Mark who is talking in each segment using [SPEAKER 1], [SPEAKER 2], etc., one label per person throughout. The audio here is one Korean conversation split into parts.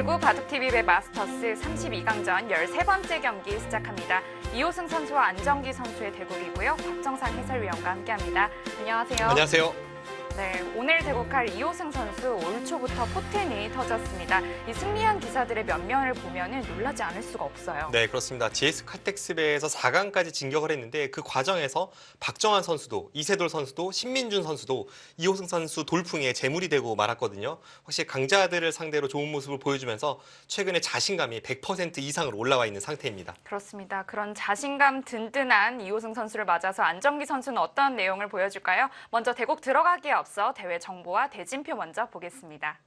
[SPEAKER 1] 프로야구 바둑TV 마스터스 32강전 13번째 경기 시작합니다. 이호승 선수와 안정기 선수의 대국이고요. 박정상 해설위원과 함께합니다. 안녕하세요.
[SPEAKER 2] 안녕하세요.
[SPEAKER 1] 네, 오늘 대국할 이호승 선수 올 초부터 포텐이 터졌습니다. 이 승리한 기사들의 면면을 보면 놀라지 않을 수가 없어요.
[SPEAKER 2] 네, 그렇습니다. GS 칼텍스배에서 4강까지 진격을 했는데 그 과정에서 박정환 선수도, 이세돌 선수도, 신민준 선수도 이호승 선수 돌풍에 재물이 되고 말았거든요. 확실히 강자들을 상대로 좋은 모습을 보여주면서 최근에 자신감이 100% 이상으로 올라와 있는 상태입니다.
[SPEAKER 1] 그렇습니다. 그런 자신감 든든한 이호승 선수를 맞아서 안정기 선수는 어떤 내용을 보여줄까요? 먼저 대국 들어가기에 앞서 대회 정보와 대진표 먼저 보겠습니다.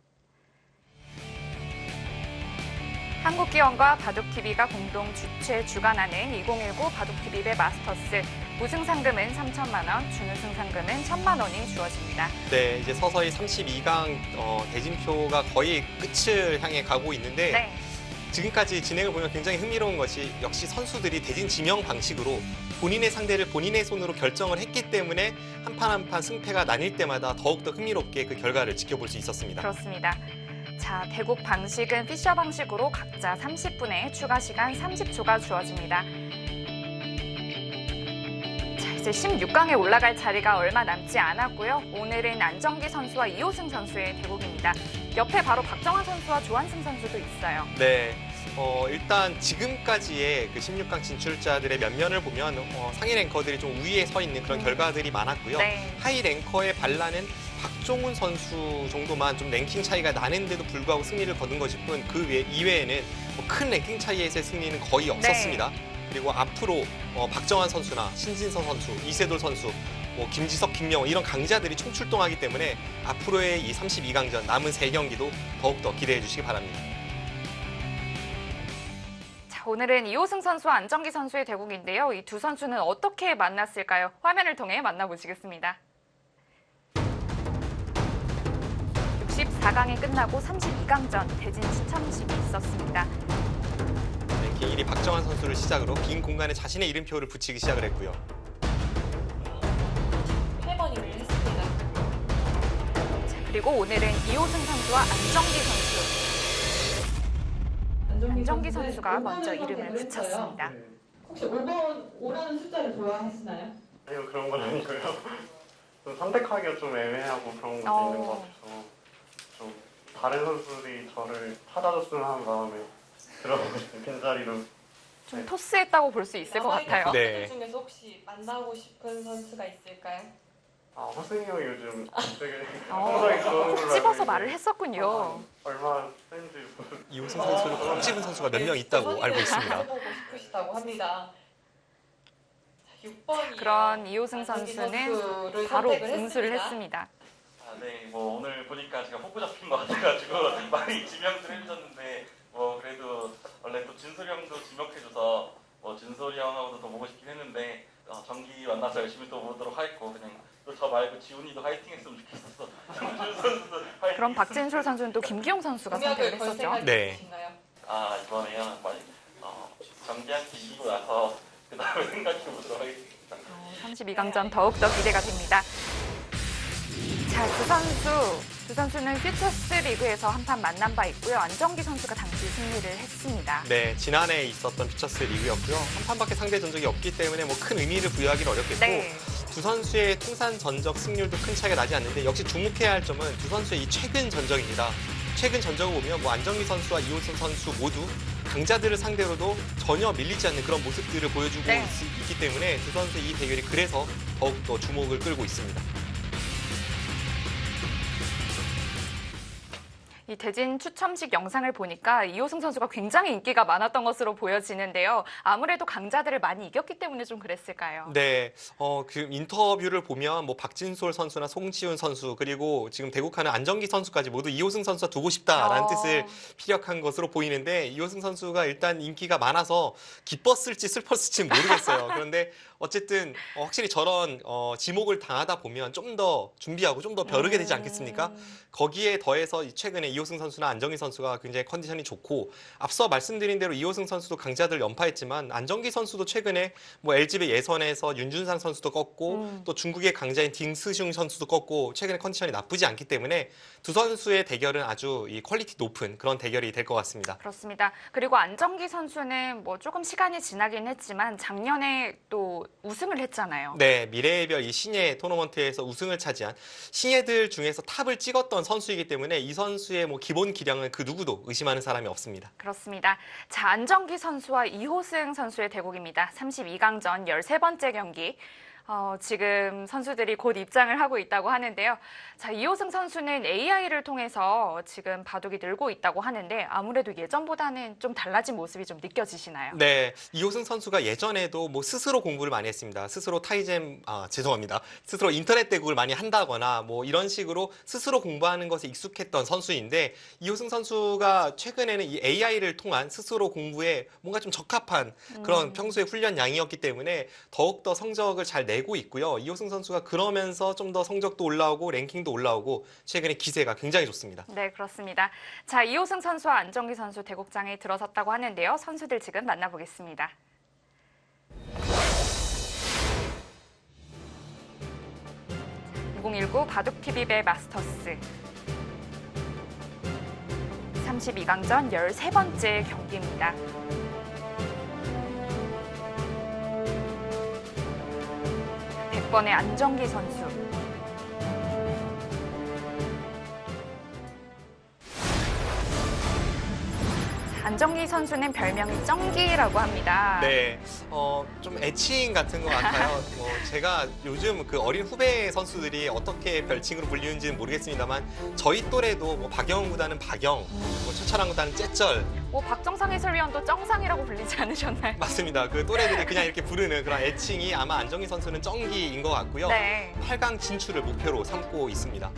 [SPEAKER 1] 한국기원과 바둑TV가 공동 주최 주관하는 2019 바둑TV 마스터스 우승 상금은 3천만 원, 준우승 상금은 1천만 원이 주어집니다.
[SPEAKER 2] 네, 이제 서서히 32강 대진표가 거의 끝을 향해 가고 있는데
[SPEAKER 1] 네.
[SPEAKER 2] 지금까지 진행을 보면 굉장히 흥미로운 것이 역시 선수들이 대진 지명 방식으로 본인의 상대를 본인의 손으로 결정을 했기 때문에 한 판 한 판 승패가 나뉠 때마다 더욱더 흥미롭게 그 결과를 지켜볼 수 있었습니다.
[SPEAKER 1] 그렇습니다. 자, 대국 방식은 피셔 방식으로 각자 30분의 추가 시간 30초가 주어집니다. 자, 이제 16강에 올라갈 자리가 얼마 남지 않았고요. 오늘은 안정기 선수와 이호승 선수의 대국입니다. 옆에 바로 박정환 선수와 조한승 선수도 있어요.
[SPEAKER 2] 네, 일단 지금까지의 그 16강 진출자들의 면면을 보면 상위 랭커들이 좀 우위에 서 있는 그런 결과들이 많았고요.
[SPEAKER 1] 네.
[SPEAKER 2] 하위 랭커의 반란은 박종훈 선수 정도만 좀 랭킹 차이가 나는데도 불구하고 승리를 거둔 것일 뿐 그 이외에는 큰 랭킹 차이에서의 승리는 거의 없었습니다. 그리고 앞으로 박정환 선수나 신진서 선수, 이세돌 선수, 김지석, 김명호 이런 강자들이 총출동하기 때문에 앞으로의 이 32강전 남은 3경기도 더욱더 기대해 주시기 바랍니다.
[SPEAKER 1] 자, 오늘은 이호승 선수와 안정기 선수의 대국인데요. 이 두 선수는 어떻게 만났을까요? 화면을 통해 만나보시겠습니다. 64강이 끝나고 32강전 대진 추첨식이 있었습니다.
[SPEAKER 2] 랭킹 1위 박정환 선수를 시작으로 빈 공간에 자신의 이름표를 붙이기 시작을 했고요.
[SPEAKER 3] 회번이를 했습니다.
[SPEAKER 1] 자, 그리고 오늘은 이호승 선수와 안정기 선수. 안정기 선수가 먼저 이름을 붙였습니다.
[SPEAKER 3] 혹시 5번, 5라는 숫자를 좋아하시나요?
[SPEAKER 4] 아니요, 그런 건 아니고요. 좀 선택하기가 좀 애매하고 그런 것도 있는 것 같아서 좀 다른 선수들이 저를 찾아줬으면 하는 마음에 들어가고 싶은 빈자리로.
[SPEAKER 1] 좀 토스했다고 볼 수 있을 것 같아요.
[SPEAKER 2] 네.
[SPEAKER 3] 선수들 중에서 혹시 만나고 싶은 선수가 있을까요?
[SPEAKER 4] 허승이 형이 요즘 되게
[SPEAKER 1] 어,
[SPEAKER 4] 상당히 좋은 걸로
[SPEAKER 1] 콕 집어서
[SPEAKER 4] 알고
[SPEAKER 1] 말을
[SPEAKER 4] 있는데
[SPEAKER 1] 했었군요.
[SPEAKER 4] 얼마나 센지
[SPEAKER 2] 이호승 선수를 콕 집은 선수가 몇 명 있다고 알고 있습니다.
[SPEAKER 3] 해보고 싶으시다고 합니다. 6번이
[SPEAKER 1] 그런 이호승 선수는 바로 응수를 했습니다.
[SPEAKER 5] 네, 오늘 보니까 제가 호구 잡힌 것 같아가지고 많이 지명을 해주셨는데 그래도 원래 또 진솔이 형도 지명해줘서 진솔이 형하고도 더 보고 싶긴 했는데 정기 만나서 열심히 또 보도록 하겠고 그냥 또 저 말고 지훈이도 화이팅했으면 좋겠어서 정준 선수도 화이팅.
[SPEAKER 1] 그럼 박진솔 선수는 또 김기용 선수가 선택을 했었죠.
[SPEAKER 2] 네.
[SPEAKER 5] 이번에요 정기한테 이기고 나서 그 다음에 생각해보도록 하겠습니다.
[SPEAKER 1] 32강전 더욱더 기대가 됩니다. 자, 두 선수는 퓨처스 리그에서 한판 만난 바 있고요. 안정기 선수가 당시 승리를 했습니다.
[SPEAKER 2] 네, 지난해 있었던 퓨처스 리그였고요. 한 판밖에 상대 전적이 없기 때문에 큰 의미를 부여하기는 어렵겠고
[SPEAKER 1] 네.
[SPEAKER 2] 두 선수의 통산 전적 승률도 큰 차이가 나지 않는데 역시 주목해야 할 점은 두 선수의 이 최근 전적입니다. 최근 전적을 보면 안정기 선수와 이호승 선수 모두 강자들을 상대로도 전혀 밀리지 않는 그런 모습들을 보여주고
[SPEAKER 1] 네.
[SPEAKER 2] 있기 때문에 두 선수의 이 대결이 그래서 더욱더 주목을 끌고 있습니다.
[SPEAKER 1] 이 대진 추첨식 영상을 보니까 이호승 선수가 굉장히 인기가 많았던 것으로 보여지는데요. 아무래도 강자들을 많이 이겼기 때문에 좀 그랬을까요?
[SPEAKER 2] 네, 그 인터뷰를 보면 박진솔 선수나 송지훈 선수 그리고 지금 대국하는 안정기 선수까지 모두 이호승 선수와 두고 싶다라는 뜻을 피력한 것으로 보이는데 이호승 선수가 일단 인기가 많아서 기뻤을지 슬펐을지 모르겠어요. 그런데 어쨌든 확실히 저런 지목을 당하다 보면 좀 더 준비하고 좀 더 벼르게 되지 않겠습니까? 거기에 더해서 최근에 이호승 이호승 선수나 안정기 선수가 굉장히 컨디션이 좋고 앞서 말씀드린 대로 이호승 선수도 강자들 연파했지만 안정기 선수도 최근에 뭐 LG배 예선에서 윤준상 선수도 꺾고 또 중국의 강자인 딩스슝 선수도 꺾고 최근에 컨디션이 나쁘지 않기 때문에 두 선수의 대결은 아주 이 퀄리티 높은 그런 대결이 될 것 같습니다.
[SPEAKER 1] 그렇습니다. 그리고 안정기 선수는 뭐 조금 시간이 지나긴 했지만 작년에 또 우승을 했잖아요.
[SPEAKER 2] 네, 미래의 별 이 신예 토너먼트에서 우승을 차지한 신예들 중에서 탑을 찍었던 선수이기 때문에 이 선수의 뭐 기본 기량은 그 누구도 의심하는 사람이 없습니다.
[SPEAKER 1] 그렇습니다. 자, 안정기 선수와 이호승 선수의 대국입니다. 32강전 13번째 경기. 지금 선수들이 곧 입장을 하고 있다고 하는데요. 자, 이호승 선수는 AI를 통해서 지금 바둑이 늘고 있다고 하는데 아무래도 예전보다는 좀 달라진 모습이 좀 느껴지시나요?
[SPEAKER 2] 네, 이호승 선수가 예전에도 뭐 스스로 공부를 많이 했습니다. 스스로 죄송합니다. 스스로 인터넷 대국을 많이 한다거나 뭐 이런 식으로 스스로 공부하는 것에 익숙했던 선수인데 이호승 선수가 최근에는 이 AI를 통한 스스로 공부에 뭔가 좀 적합한 그런 평소의 훈련 양이었기 때문에 더욱더 성적을 잘 내고 있고요. 이호승 선수가 그러면서 좀 더 성적도 올라오고 랭킹도 올라오고 최근에 기세가 굉장히 좋습니다.
[SPEAKER 1] 네, 그렇습니다. 자, 이호승 선수와 안정기 선수 대국장에 들어섰다고 하는데요. 선수들 지금 만나보겠습니다. (2019) 바둑TV배 마스터스 32강전 13번째 경기입니다. 백번의 안정기 선수. 안정기 선수는 별명이 쩡기라고 합니다.
[SPEAKER 2] 네, 좀 애칭 같은 것 같아요. 제가 요즘 그 어린 후배 선수들이 어떻게 별칭으로 불리는지는 모르겠습니다만 저희 또래도 뭐 박영훈 구단은 박영, 뭐 최철환 구단은 째쩔.
[SPEAKER 1] 뭐 박정상 해설위원도 쩡상이라고 불리지 않으셨나요?
[SPEAKER 2] 맞습니다. 그 또래들이 그냥 이렇게 부르는 그런 애칭이 아마 안정기 선수는 쩡기인 것 같고요.
[SPEAKER 1] 네.
[SPEAKER 2] 8강 진출을 목표로 삼고 있습니다.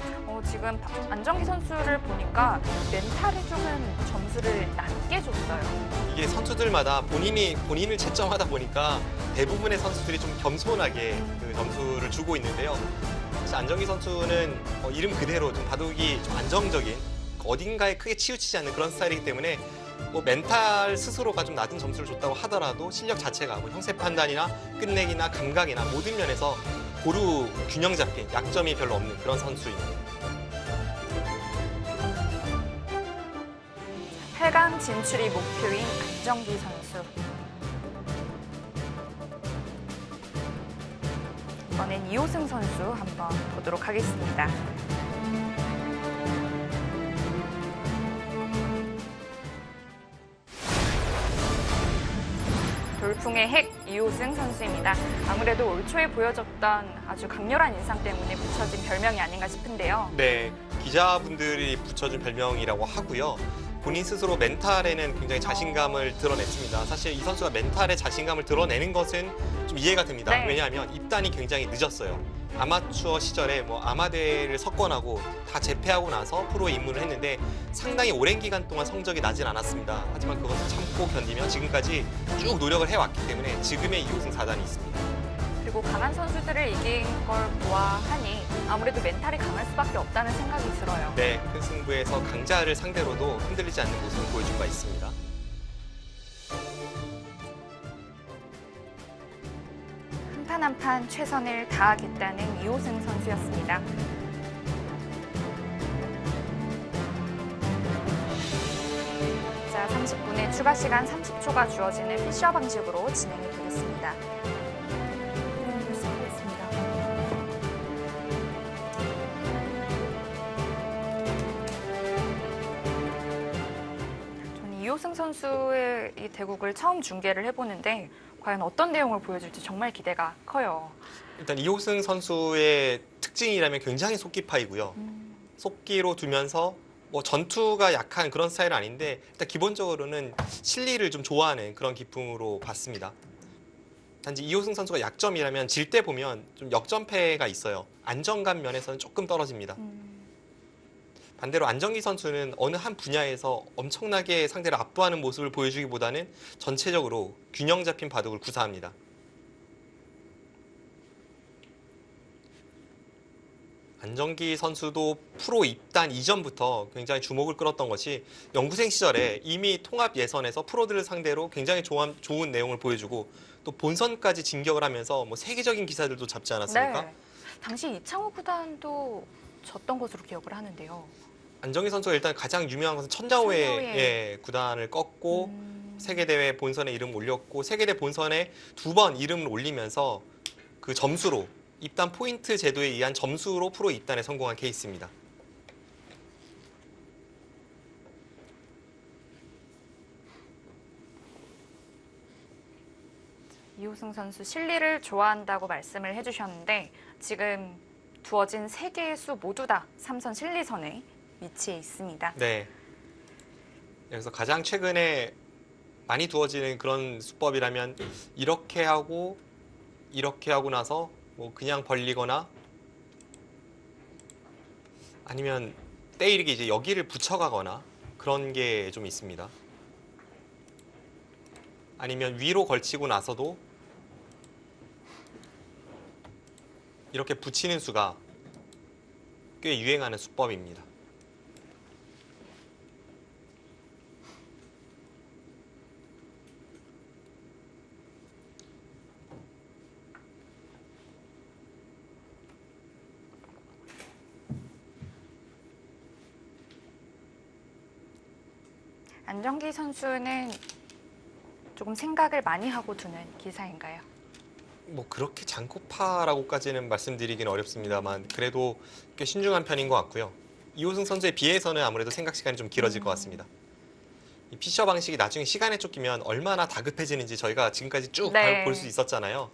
[SPEAKER 1] 지금 안정기 선수를 보니까 멘탈에 조금 점수를 낮게 줬어요.
[SPEAKER 2] 이게 선수들마다 본인을 채점하다 보니까 대부분의 선수들이 좀 겸손하게 그 점수를 주고 있는데요. 사실 안정기 선수는 이름 그대로 좀 바둑이 좀 안정적인 어딘가에 크게 치우치지 않는 그런 스타일이기 때문에 뭐 멘탈 스스로가 좀 낮은 점수를 줬다고 하더라도 실력 자체가 뭐 형세 판단이나 끝내기나 감각이나 모든 면에서 고루 균형 잡힌 약점이 별로 없는 그런 선수입니다.
[SPEAKER 1] 8강 진출이 목표인 안정기 선수. 이번엔 이호승 선수 한번 보도록 하겠습니다. 돌풍의 핵 이호승 선수입니다. 아무래도 올 초에 보여줬던 아주 강렬한 인상 때문에 붙여진 별명이 아닌가 싶은데요.
[SPEAKER 2] 네, 기자분들이 붙여준 별명이라고 하고요. 본인 스스로 멘탈에는 굉장히 자신감을 드러냈습니다. 사실 이 선수가 멘탈에 자신감을 드러내는 것은 좀 이해가 됩니다.
[SPEAKER 1] 네.
[SPEAKER 2] 왜냐하면 입단이 굉장히 늦었어요. 아마추어 시절에 뭐 아마대를 석권하고 다 재패하고 나서 프로에 입문을 했는데 상당히 오랜 기간 동안 성적이 나진 않았습니다. 하지만 그것을 참고 견디며 지금까지 쭉 노력을 해왔기 때문에 지금의 이호승 4단이 있습니다.
[SPEAKER 1] 그리고 강한 선수들을 이긴 걸 보아하니 아무래도 멘탈이 강할 수밖에 없다는 생각이 들어요.
[SPEAKER 2] 네, 큰 승부에서 강자를 상대로도 흔들리지 않는 모습을 보여준 바 있습니다.
[SPEAKER 1] 한 판 한 판 최선을 다하겠다는 이호승 선수였습니다. 자, 30분의 추가 시간 30초가 주어지는 피셔 방식으로 진행이 되겠습니다. 저는 이호승 선수의 이 대국을 처음 중계를 해보는데 과연 어떤 내용을 보여줄지 정말 기대가 커요.
[SPEAKER 2] 일단 이호승 선수의 특징이라면 굉장히 속기파이고요. 속기로 두면서 뭐 전투가 약한 그런 스타일은 아닌데 일단 기본적으로는 실리를 좀 좋아하는 그런 기풍으로 봤습니다. 단지 이호승 선수가 약점이라면 질 때 보면 좀 역전패가 있어요. 안정감 면에서는 조금 떨어집니다. 반대로 안정기 선수는 어느 한 분야에서 엄청나게 상대를 압도하는 모습을 보여주기보다는 전체적으로 균형 잡힌 바둑을 구사합니다. 안정기 선수도 프로 입단 이전부터 굉장히 주목을 끌었던 것이 연구생 시절에 이미 통합 예선에서 프로들을 상대로 굉장히 좋은 내용을 보여주고 또 본선까지 진격을 하면서 뭐 세계적인 기사들도 잡지 않았습니까?
[SPEAKER 1] 네. 당시 이창호 구단도 졌던 것으로 기억을 하는데요.
[SPEAKER 2] 안정기 선수가 일단 가장 유명한 것은 천자오의
[SPEAKER 1] 천자오의.
[SPEAKER 2] 예, 구단을 꺾고 세계대회 본선에 이름을 올렸고 세계대 본선에 2번 이름을 올리면서 그 점수로 입단 포인트 제도에 의한 점수로 프로 입단에 성공한 케이스입니다.
[SPEAKER 1] 이호승 선수 실리를 좋아한다고 말씀을 해주셨는데 지금 두어진 3개의 수 모두 다 3선 실리선에 위치해 있습니다.
[SPEAKER 2] 네. 여기서 가장 최근에 많이 두어지는 그런 수법이라면 이렇게 하고 나서 뭐 그냥 벌리거나 아니면 때이르게 이제 여기를 붙여가거나 그런 게 좀 있습니다. 아니면 위로 걸치고 나서도 이렇게 붙이는 수가 꽤 유행하는 수법입니다.
[SPEAKER 1] 안정기 선수는 조금 생각을 많이 하고 두는 기사인가요?
[SPEAKER 2] 뭐 그렇게 장코파라고까지는 말씀드리긴 어렵습니다만 그래도 꽤 신중한 편인 것 같고요. 이호승 선수에 비해서는 아무래도 생각 시간이 좀 길어질 것 같습니다. 이 피셔 방식이 나중에 시간에 쫓기면 얼마나 다급해지는지 저희가 지금까지 쭉 볼 수 있었잖아요.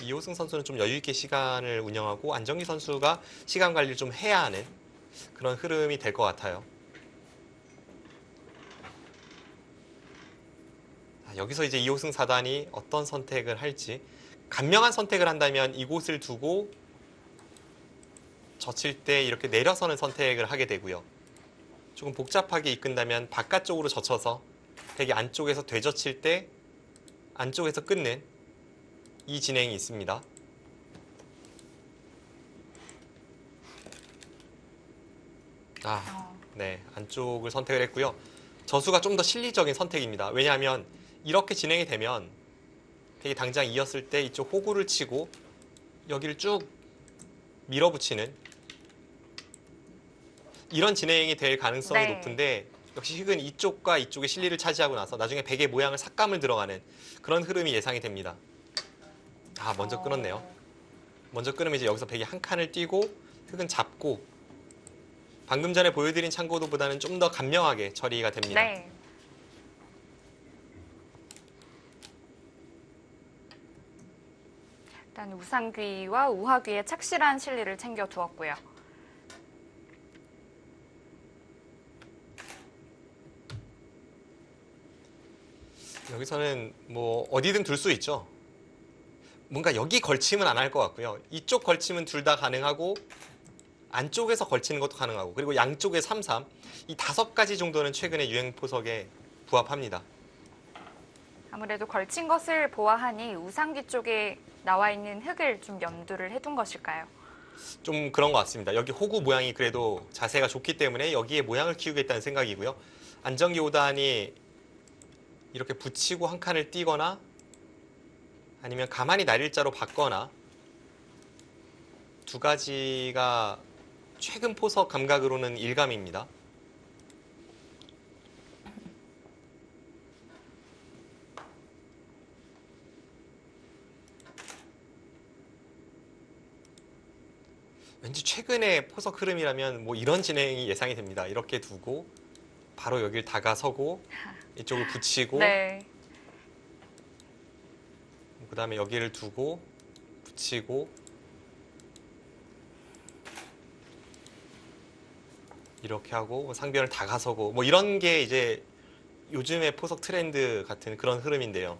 [SPEAKER 2] 이호승 선수는 좀 여유 있게 시간을 운영하고 안정기 선수가 시간 관리를 좀 해야 하는 그런 흐름이 될 것 같아요. 여기서 이제 이호승 4단이 어떤 선택을 할지 간명한 선택을 한다면 이곳을 두고 젖힐 때 이렇게 내려서는 선택을 하게 되고요. 조금 복잡하게 이끈다면 바깥쪽으로 젖혀서 되게 안쪽에서 되젖힐 때 안쪽에서 끊는 이 진행이 있습니다. 네, 안쪽을 선택을 했고요. 저수가 좀 더 실리적인 선택입니다. 왜냐하면 이렇게 진행이 되면 되게 당장 이었을 때 이쪽 호구를 치고 여기를 쭉 밀어붙이는 이런 진행이 될 가능성이 높은데 역시 흙은 이쪽과 이쪽의 실리를 차지하고 나서 나중에 백의 모양을 삭감을 들어가는 그런 흐름이 예상이 됩니다. 먼저 끊었네요. 먼저 끊으면 이제 여기서 백이 한 칸을 띄고 흙은 잡고 방금 전에 보여드린 참고도보다는 좀 더 간명하게 처리가 됩니다.
[SPEAKER 1] 네. 일단 우상귀와 우하귀의 착실한 실리를 챙겨 두었고요.
[SPEAKER 2] 여기서는 뭐 어디든 둘 수 있죠. 뭔가 여기 걸침은 안 할 것 같고요. 이쪽 걸침은 둘 다 가능하고 안쪽에서 걸치는 것도 가능하고 그리고 양쪽에 3-3 이 5가지 정도는 최근에 유행 포석에 부합합니다.
[SPEAKER 1] 아무래도 걸친 것을 보아하니 우상귀 쪽에 나와 있는 흙을 좀 염두를 해둔 것일까요?
[SPEAKER 2] 좀 그런 것 같습니다. 여기 호구 모양이 그래도 자세가 좋기 때문에 여기에 모양을 키우겠다는 생각이고요. 안정기 5단이 이렇게 붙이고 한 칸을 띄거나 아니면 가만히 날일자로 받거나 두 가지가 최근 포석 감각으로는 일감입니다. 왠지 최근의 포석 흐름이라면 뭐 이런 진행이 예상이 됩니다. 이렇게 두고 바로 여길 다가서고 이쪽을 붙이고
[SPEAKER 1] 네.
[SPEAKER 2] 그 다음에 여기를 두고 붙이고 이렇게 하고 상변을 다가서고 뭐 이런 게 이제 요즘의 포석 트렌드 같은 그런 흐름인데요.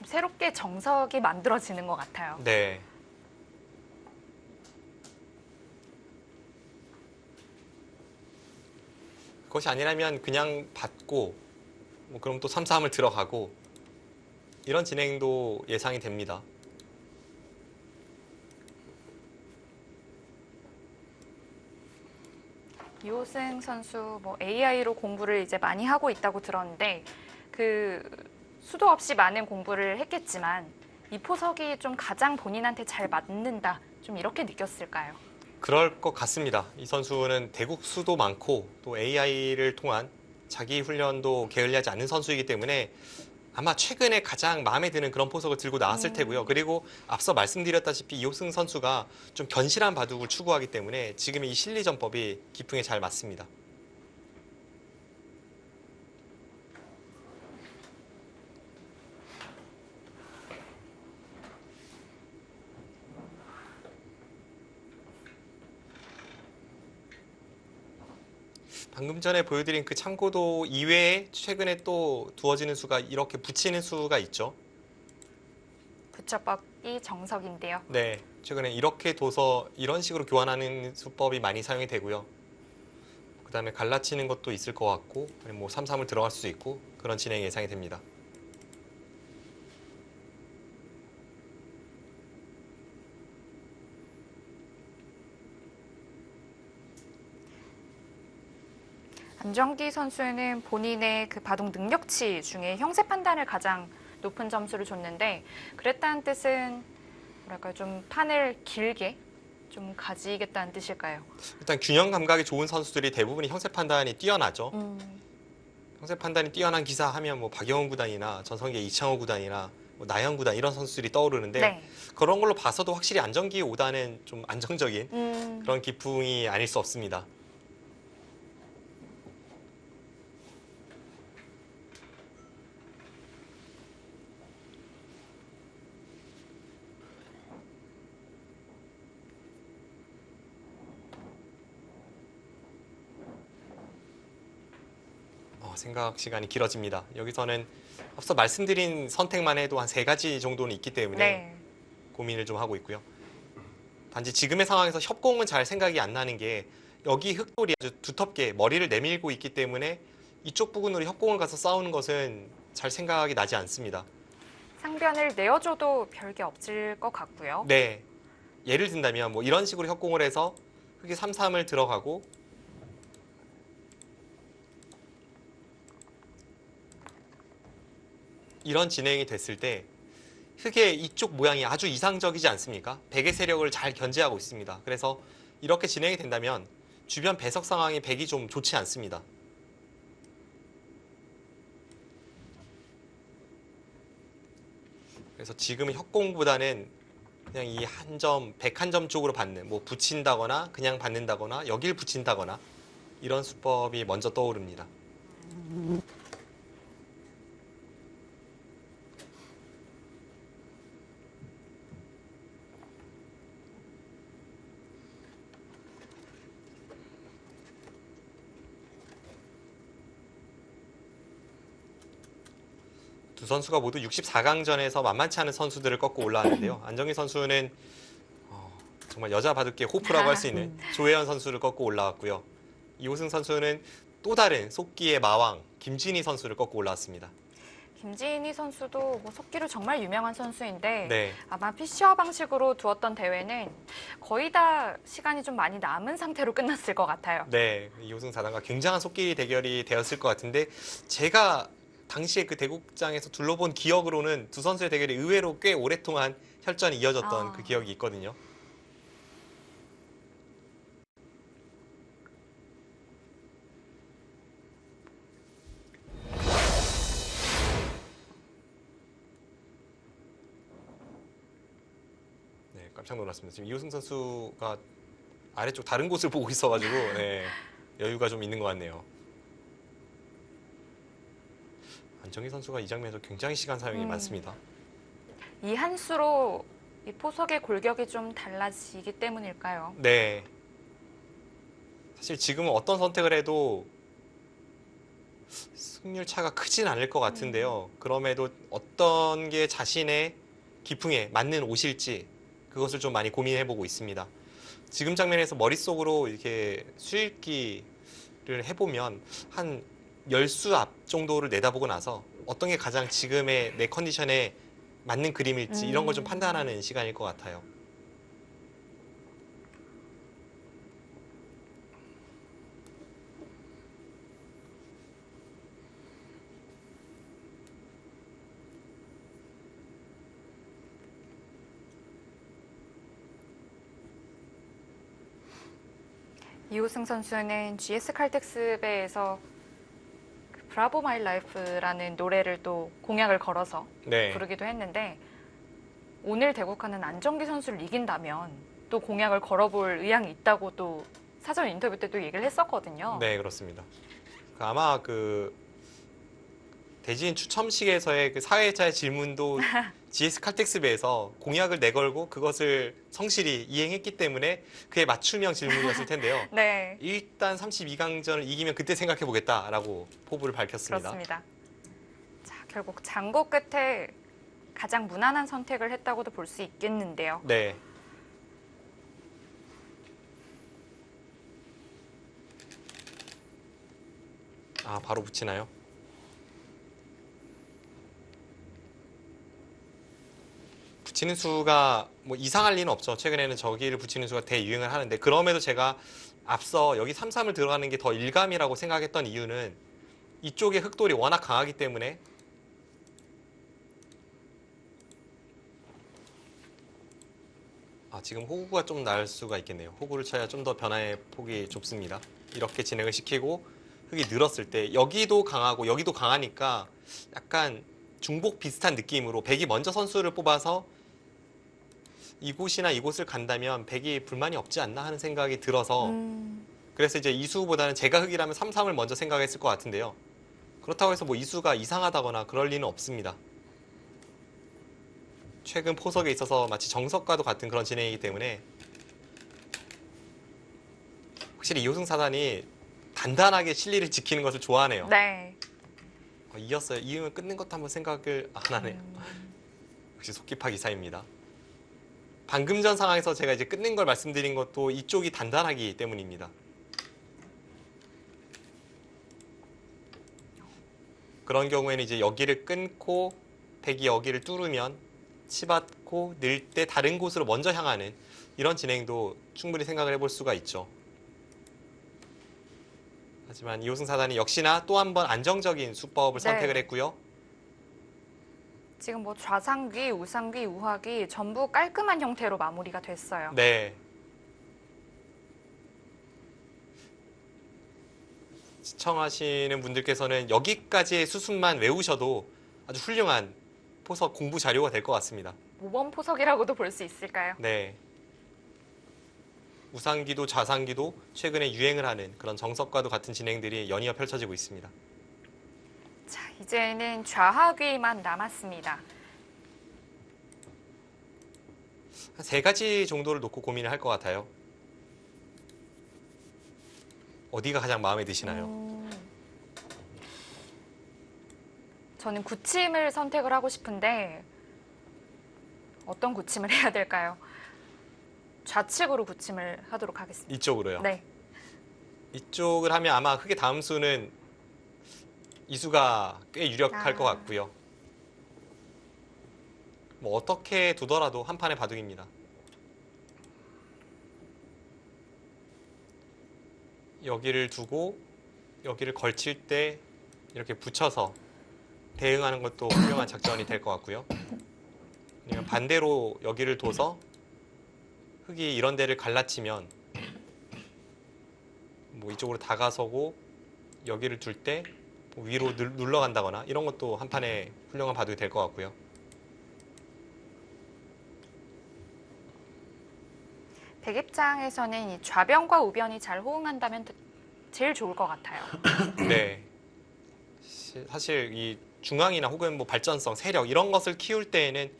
[SPEAKER 1] 새롭게 정석이 만들어지는 것 같아요.
[SPEAKER 2] 네. 그것이 아니라면 그냥 받고 뭐 그럼 또 3-3을 들어가고 이런 진행도 예상이 됩니다.
[SPEAKER 1] 이호승 선수 뭐 AI로 공부를 이제 많이 하고 있다고 들었는데 그 수도 없이 많은 공부를 했겠지만 이 포석이 좀 가장 본인한테 잘 맞는다. 좀 이렇게 느꼈을까요?
[SPEAKER 2] 그럴 것 같습니다. 이 선수는 대국 수도 많고 또 AI를 통한 자기 훈련도 게을리하지 않는 선수이기 때문에 아마 최근에 가장 마음에 드는 그런 포석을 들고 나왔을 테고요. 그리고 앞서 말씀드렸다시피 이호승 선수가 좀 견실한 바둑을 추구하기 때문에 지금 이 실리전법이 기풍에 잘 맞습니다. 방금 전에 보여드린 그 참고도 이외에 최근에 또 두어지는 수가 이렇게 붙이는 수가 있죠.
[SPEAKER 1] 부처법이 정석인데요.
[SPEAKER 2] 네, 최근에 이렇게 둬서 이런 식으로 교환하는 수법이 많이 사용이 되고요. 그다음에 갈라치는 것도 있을 것 같고, 아니면 뭐 3-3을 들어갈 수도 있고 그런 진행이 예상이 됩니다.
[SPEAKER 1] 안정기 선수는 본인의 그 바둑 능력치 중에 형세 판단을 가장 높은 점수를 줬는데 그랬다는 뜻은 뭐랄까 좀 판을 길게 좀 가지겠다는 뜻일까요?
[SPEAKER 2] 일단 균형 감각이 좋은 선수들이 대부분이 형세 판단이 뛰어나죠. 형세 판단이 뛰어난 기사 하면 뭐 박영훈 구단이나 전성기의 이창호 구단이나 뭐 나영 구단 이런 선수들이 떠오르는데
[SPEAKER 1] 네.
[SPEAKER 2] 그런 걸로 봐서도 확실히 안정기 5단은 좀 안정적인 그런 기풍이 아닐 수 없습니다. 생각 시간이 길어집니다. 여기서는 앞서 말씀드린 선택만 해도 한 3가지 정도는 있기 때문에
[SPEAKER 1] 네.
[SPEAKER 2] 고민을 좀 하고 있고요. 단지 지금의 상황에서 협공은 잘 생각이 안 나는 게 여기 흑돌이 아주 두텁게 머리를 내밀고 있기 때문에 이쪽 부근으로 협공을 가서 싸우는 것은 잘 생각이 나지 않습니다.
[SPEAKER 1] 상변을 내어줘도 별게 없을 것 같고요.
[SPEAKER 2] 네, 예를 든다면 뭐 이런 식으로 협공을 해서 흑이 3-3을 들어가고 이런 진행이 됐을 때 흑의 이쪽 모양이 아주 이상적이지 않습니까? 백의 세력을 잘 견제하고 있습니다. 그래서 이렇게 진행이 된다면 주변 배석 상황이 백이 좀 좋지 않습니다. 그래서 지금은 협공보다는 그냥 이 한 점, 백 한 점 쪽으로 받는, 뭐 붙인다거나 그냥 받는다거나 여길 붙인다거나 이런 수법이 먼저 떠오릅니다. 두 선수가 모두 64강전에서 만만치 않은 선수들을 꺾고 올라왔는데요. 안정기 선수는 정말 여자 바둑계 호프라고 할 수 있는 조혜연 선수를 꺾고 올라왔고요. 이호승 선수는 또 다른 속기의 마왕 김진희 선수를 꺾고 올라왔습니다.
[SPEAKER 1] 김진희 선수도 뭐 속기로 정말 유명한 선수인데
[SPEAKER 2] 네,
[SPEAKER 1] 아마 피셔 방식으로 두었던 대회는 거의 다 시간이 좀 많이 남은 상태로 끝났을 것 같아요.
[SPEAKER 2] 네, 이호승 4단과 굉장한 속기 대결이 되었을 것 같은데 제가 당시에 그 대국장에서 둘러본 기억으로는 두 선수의 대결이 의외로 꽤 오랫동안 혈전이 이어졌던 그 기억이 있거든요. 네, 깜짝 놀랐습니다. 지금 이호승 선수가 아래쪽 다른 곳을 보고 있어가지고 네, 여유가 좀 있는 것 같네요. 안정기 선수가 이 장면에서 굉장히 시간 사용이 많습니다.
[SPEAKER 1] 이 한 수로 이 포석의 골격이 좀 달라지기 때문일까요?
[SPEAKER 2] 네. 사실 지금은 어떤 선택을 해도 승률 차가 크진 않을 것 같은데요. 그럼에도 어떤 게 자신의 기풍에 맞는 옷일지 그것을 좀 많이 고민해보고 있습니다. 지금 장면에서 머릿속으로 이렇게 수읽기를 해보면 한 10수 앞 정도를 내다보고 나서 어떤 게 가장 지금의 내 컨디션에 맞는 그림일지 이런 걸 좀 판단하는 시간일 것 같아요.
[SPEAKER 1] 이호승 선수는 GS 칼텍스배에서 그 브라보 마이 라이프라는 노래를 또 공약을 걸어서
[SPEAKER 2] 네.
[SPEAKER 1] 부르기도 했는데 오늘 대국하는 안정기 선수를 이긴다면 또 공약을 걸어볼 의향이 있다고 또 사전 인터뷰 때 또 얘기를 했었거든요.
[SPEAKER 2] 네, 그렇습니다. 아마 그 대진 추첨식에서의 그 사회자의 질문도 GS 칼텍스배에서 공약을 내걸고 그것을 성실히 이행했기 때문에 그에 맞춤형 질문이었을 텐데요.
[SPEAKER 1] 네,
[SPEAKER 2] 일단 32강전을 이기면 그때 생각해 보겠다라고 포부를 밝혔습니다.
[SPEAKER 1] 그렇습니다. 자, 결국 장고 끝에 가장 무난한 선택을 했다고도 볼 수 있겠는데요.
[SPEAKER 2] 네. 아, 바로 붙이나요? 붙이는 수가 뭐 이상할 리는 없죠. 최근에는 저기를 붙이는 수가 대유행을 하는데 그럼에도 제가 앞서 여기 3-3을 들어가는 게 더 일감이라고 생각했던 이유는 이쪽의 흑돌이 워낙 강하기 때문에 지금 호구가 좀 나을 수가 있겠네요. 호구를 쳐야 좀 더 변화의 폭이 좁습니다. 이렇게 진행을 시키고 흑이 늘었을 때 여기도 강하고 여기도 강하니까 약간 중복 비슷한 느낌으로 백이 먼저 선수를 뽑아서 이곳이나 이곳을 간다면 백이 불만이 없지 않나 하는 생각이 들어서 그래서 이제 이수보다는 제가 흑이라면 3-3을 먼저 생각했을 것 같은데요. 그렇다고 해서 뭐 이수가 이상하다거나 그럴 리는 없습니다. 최근 포석에 있어서 마치 정석과도 같은 그런 진행이기 때문에 확실히 이호승 사단이 단단하게 실리를 지키는 것을 좋아하네요.
[SPEAKER 1] 네.
[SPEAKER 2] 이었어요. 이으면 끊는 것도 한번 생각을 안 하네요. 역시 속기파 기사입니다. 방금 전 상황에서 제가 이제 끊는 걸 말씀드린 것도 이쪽이 단단하기 때문입니다. 그런 경우에는 이제 여기를 끊고 백이 여기를 뚫으면 치받고 늘 때 다른 곳으로 먼저 향하는 이런 진행도 충분히 생각을 해볼 수가 있죠. 하지만 이호승 사단이 역시나 또 한 번 안정적인 수법을
[SPEAKER 1] 네.
[SPEAKER 2] 선택을 했고요.
[SPEAKER 1] 지금 뭐 좌상귀, 우상귀, 우하귀 전부 깔끔한 형태로 마무리가 됐어요.
[SPEAKER 2] 네. 시청하시는 분들께서는 여기까지의 수순만 외우셔도 아주 훌륭한 포석 공부 자료가 될 것 같습니다.
[SPEAKER 1] 모범 포석이라고도 볼 수 있을까요?
[SPEAKER 2] 네. 우상기도 좌상기도 최근에 유행을 하는 그런 정석과도 같은 진행들이 연이어 펼쳐지고 있습니다.
[SPEAKER 1] 자, 이제는 좌하귀만 남았습니다.
[SPEAKER 2] 한 3가지 정도를 놓고 고민을 할 것 같아요. 어디가 가장 마음에 드시나요?
[SPEAKER 1] 저는 굳힘을 선택을 하고 싶은데 어떤 굳힘을 해야 될까요? 좌측으로 굳힘을 하도록 하겠습니다.
[SPEAKER 2] 이쪽으로요.
[SPEAKER 1] 네.
[SPEAKER 2] 이쪽을 하면 아마 흑의 다음 수는 이수가 꽤 유력할 것 같고요. 뭐 어떻게 두더라도 한 판의 바둑입니다. 여기를 두고 여기를 걸칠 때 이렇게 붙여서 대응하는 것도 훌륭한 작전이 될 것 같고요. 아니면 반대로 여기를 둬서 흑이 이런 데를 갈라치면 뭐 이쪽으로 다가서고 여기를 둘 때 위로 눌러간다거나 이런 것도 한 판의 훌륭한 바둑이 될 것 같고요.
[SPEAKER 1] 백 입장에서는 이 좌변과 우변이 잘 호응한다면 제일 좋을 것 같아요.
[SPEAKER 2] 네. 사실 이 중앙이나 혹은 뭐 발전성, 세력 이런 것을 키울 때에는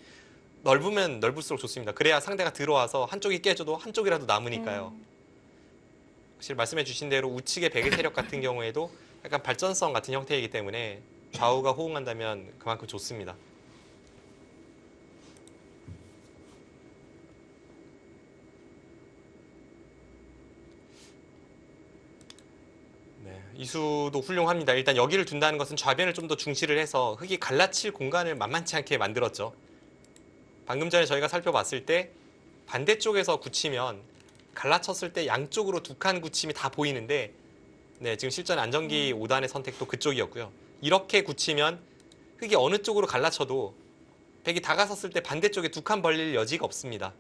[SPEAKER 2] 넓으면 넓을수록 좋습니다. 그래야 상대가 들어와서 한쪽이 깨져도 한쪽이라도 남으니까요. 사실 말씀해 주신 대로 우측의 백의 세력 같은 경우에도 약간 발전성 같은 형태이기 때문에 좌우가 호응한다면 그만큼 좋습니다. 네, 이수도 훌륭합니다. 일단 여기를 둔다는 것은 좌변을 좀 더 중시를 해서 흑이 갈라칠 공간을 만만치 않게 만들었죠. 방금 전에 저희가 살펴봤을 때 반대쪽에서 굳히면 갈라쳤을 때 양쪽으로 두 칸 굳힘이 다 보이는데 네, 지금 실전 안정기 5단의 선택도 그쪽이었고요. 이렇게 굳히면 흑이 어느 쪽으로 갈라쳐도 백이 다가섰을 때 반대쪽에 두 칸 벌릴 여지가 없습니다.